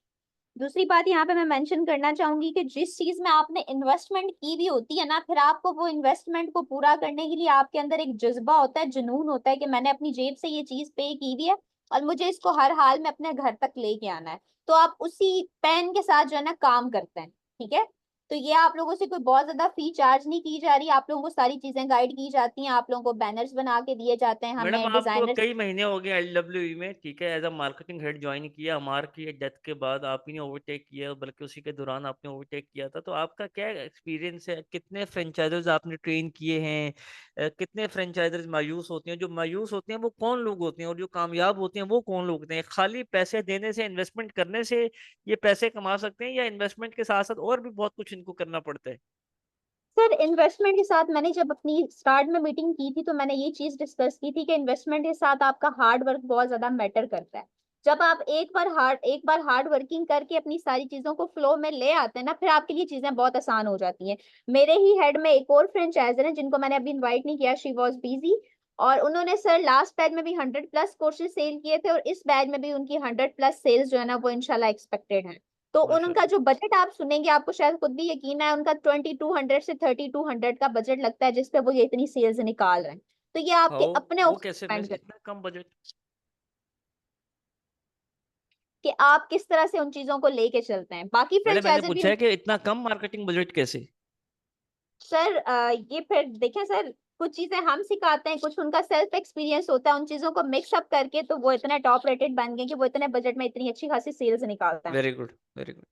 दूसरी बात यहाँ पे मैं मेंशन करना चाहूंगी कि जिस चीज में आपने इन्वेस्टमेंट की भी होती है ना, फिर आपको वो इन्वेस्टमेंट को पूरा करने के लिए आपके अंदर एक जज्बा होता है, जुनून होता है कि मैंने अपनी जेब से ये चीज पे की हुई है और मुझे इसको हर हाल में अपने घर तक लेके आना है। तो आप उसी पेन के साथ जो है ना काम करते हैं, ठीक है। तो ये आप लोगों से कोई बहुत ज्यादा फी चार्ज नहीं की जा रही, आप लोगों को सारी चीजें गाइड की जाती हैं, आप लोगों को बैनर्स बना के दिए जाते हैं, मैडम हमें आपको डिजाइनर्स। कई महीने हो गए LWE में, ठीक है, as a marketing head join किया। अमार की डेथ के बाद आप ही ने ओवरटेक किया, बल्कि उसी के दौरान आपने ओवरटेक किया था। तो आपका क्या एक्सपीरियंस है? कितने फ्रेंचाइजर्स आपने ट्रेन किए हैं? कितने फ्रेंचाइजर्स मायूस होते हैं? जो मायूस होते हैं वो कौन लोग होते हैं, और जो कामयाब होते हैं वो कौन लोग होते हैं? खाली पैसे देने से, इन्वेस्टमेंट करने से ये पैसे कमा सकते हैं, या इन्वेस्टमेंट के साथ साथ और भी बहुत कुछ इनको करना पड़ता है? सर, इन्वेस्टमेंट के साथ मैंने जब अपनी स्टार्ट में मीटिंग की थी तो मैंने ये चीज डिस्कस की थी कि इन्वेस्टमेंट के साथ आपका हार्ड वर्क बहुत ज्यादा मैटर करता है। जब आप एक बार हार्ड वर्किंग करके अपनी सारी चीजों को फ्लो में ले आते हैं ना, फिर आपके लिए चीजें बहुत आसान हो जाती हैं। मेरे ही हेड में एक और फ्रेंचाइजर है जिनको मैंने अभी इनवाइट नहीं किया, शी वॉज बिजी। और उन्होंने सर लास्ट बैच में भी 100+ कोर्सेज सेल किए थे और इस बैच में भी उनकी 100+ सेल्स जो है ना वो इंशाल्लाह एक्सपेक्टेड है। तो उनका माशाल्लाह। जो बजट आप सुनेंगे आपको शायद खुद भी यकीन है, उनका 2200 से 3200 का बजट लगता है जिसपे वो ये इतनी सेल्स निकाल रहे हैं। तो ये आपके हाउ अपने वो ऊपर कैसे डिपेंड मिस, करता इतना कम बजट? है कि आप किस तरह से उन चीजों को लेके चलते हैं। बाकी मैंने फ्रेंचाइजर भी पूछा है कि इतना कम मार्केटिंग बजट कैसे? सर ये फिर देखें सर, कुछ चीजें हम सिखाते हैं, कुछ उनका सेल्फ एक्सपीरियंस होता है, उन चीजों को मिक्स अप करके तो वो इतने टॉप रेटेड बन गए कि वो इतने बजट में इतनी अच्छी खासी सेल्स निकालते हैं। Very good, very good.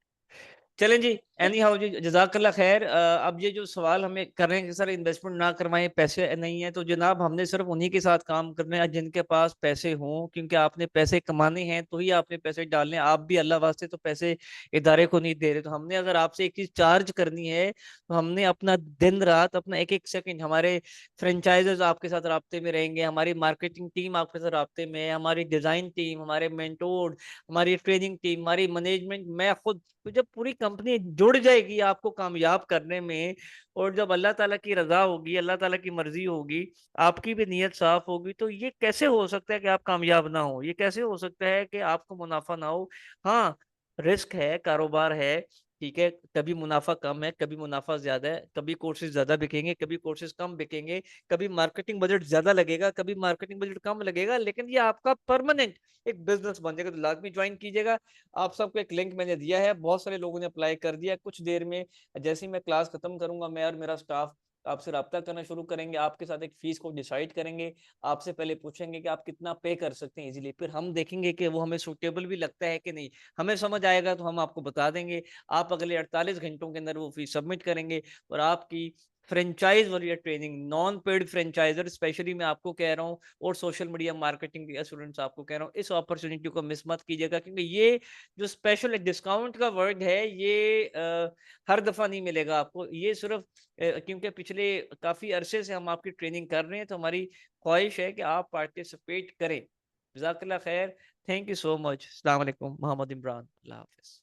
चलें जी, एनी हाउ जी, जजाकल्ला खैर। अब ये जो सवाल हमें कर रहे हैं कि सर इन्वेस्टमेंट ना करवाएं, पैसे नहीं है, तो जनाब हमने सिर्फ उन्हीं के साथ काम करना है जिनके पास पैसे हों, क्योंकि आपने पैसे कमाने हैं तो ही आपने पैसे डालने हैं। आप भी अल्लाह वास्ते तो पैसे इदारे को नहीं दे रहे। तो हमने अगर आपसे एक चीज चार्ज करनी है तो हमने अपना दिन रात, अपना एक एक सेकंड, हमारे फ्रेंचाइजर्स आपके साथ राब्ते में रहेंगे, हमारी मार्केटिंग टीम आपके साथ राब्ते में है, हमारी डिजाइन टीम, हमारे मेंटोर, हमारी ट्रेनिंग टीम, हमारी मैनेजमेंट, मैं खुद। तो जब पूरी कंपनी जुड़ जाएगी आपको कामयाब करने में, और जब अल्लाह ताला की रजा होगी, अल्लाह ताला की मर्जी होगी, आपकी भी नीयत साफ होगी, तो ये कैसे हो सकता है कि आप कामयाब ना हो? ये कैसे हो सकता है कि आपको मुनाफा ना हो? हाँ, रिस्क है, कारोबार है, ठीक है, कभी मुनाफा कम है, कभी मुनाफा ज्यादा है, कभी कोर्सेज ज्यादा बिकेंगे, कभी कोर्सेज कम बिकेंगे, कभी मार्केटिंग बजट ज्यादा लगेगा, कभी मार्केटिंग बजट कम लगेगा, लेकिन ये आपका परमानेंट एक बिजनेस बन जाएगा। तो लाजमी ज्वाइन कीजिएगा। आप सबको एक लिंक मैंने दिया है, बहुत सारे लोगों ने अप्लाई कर दिया। कुछ देर में जैसे ही मैं क्लास खत्म करूंगा, मैं और मेरा स्टाफ आपसे रब्ता करना शुरू करेंगे, आपके साथ एक फीस को डिसाइड करेंगे। आपसे पहले पूछेंगे कि आप कितना पे कर सकते हैं इजीली, फिर हम देखेंगे कि वो हमें सूटेबल भी लगता है कि नहीं। हमें समझ आएगा तो हम आपको बता देंगे। आप अगले 48 घंटों के अंदर वो फीस सबमिट करेंगे और आपकी फ्रेंचाइज वाली training, non paid franchisor specially मैं आपको कह रहा हूँ, और सोशल मीडिया मार्केटिंग के स्टूडेंट्स आपको कह रहा हूँ, इस अपॉर्चुनिटी को मिस मत कीजिएगा, क्योंकि ये जो स्पेशल डिस्काउंट का वर्ड है ये हर दफा नहीं मिलेगा आपको। ये सिर्फ क्योंकि पिछले काफी अरसे से हम आपकी ट्रेनिंग कर रहे हैं, तो हमारी ख्वाहिश है कि आप पार्टिसिपेट करें। जज़ाकल्लाह खैर। Thank you so much. अस्सलाम वालेकुम। मोहम्मद इमरान। अल्लाह हाफिज।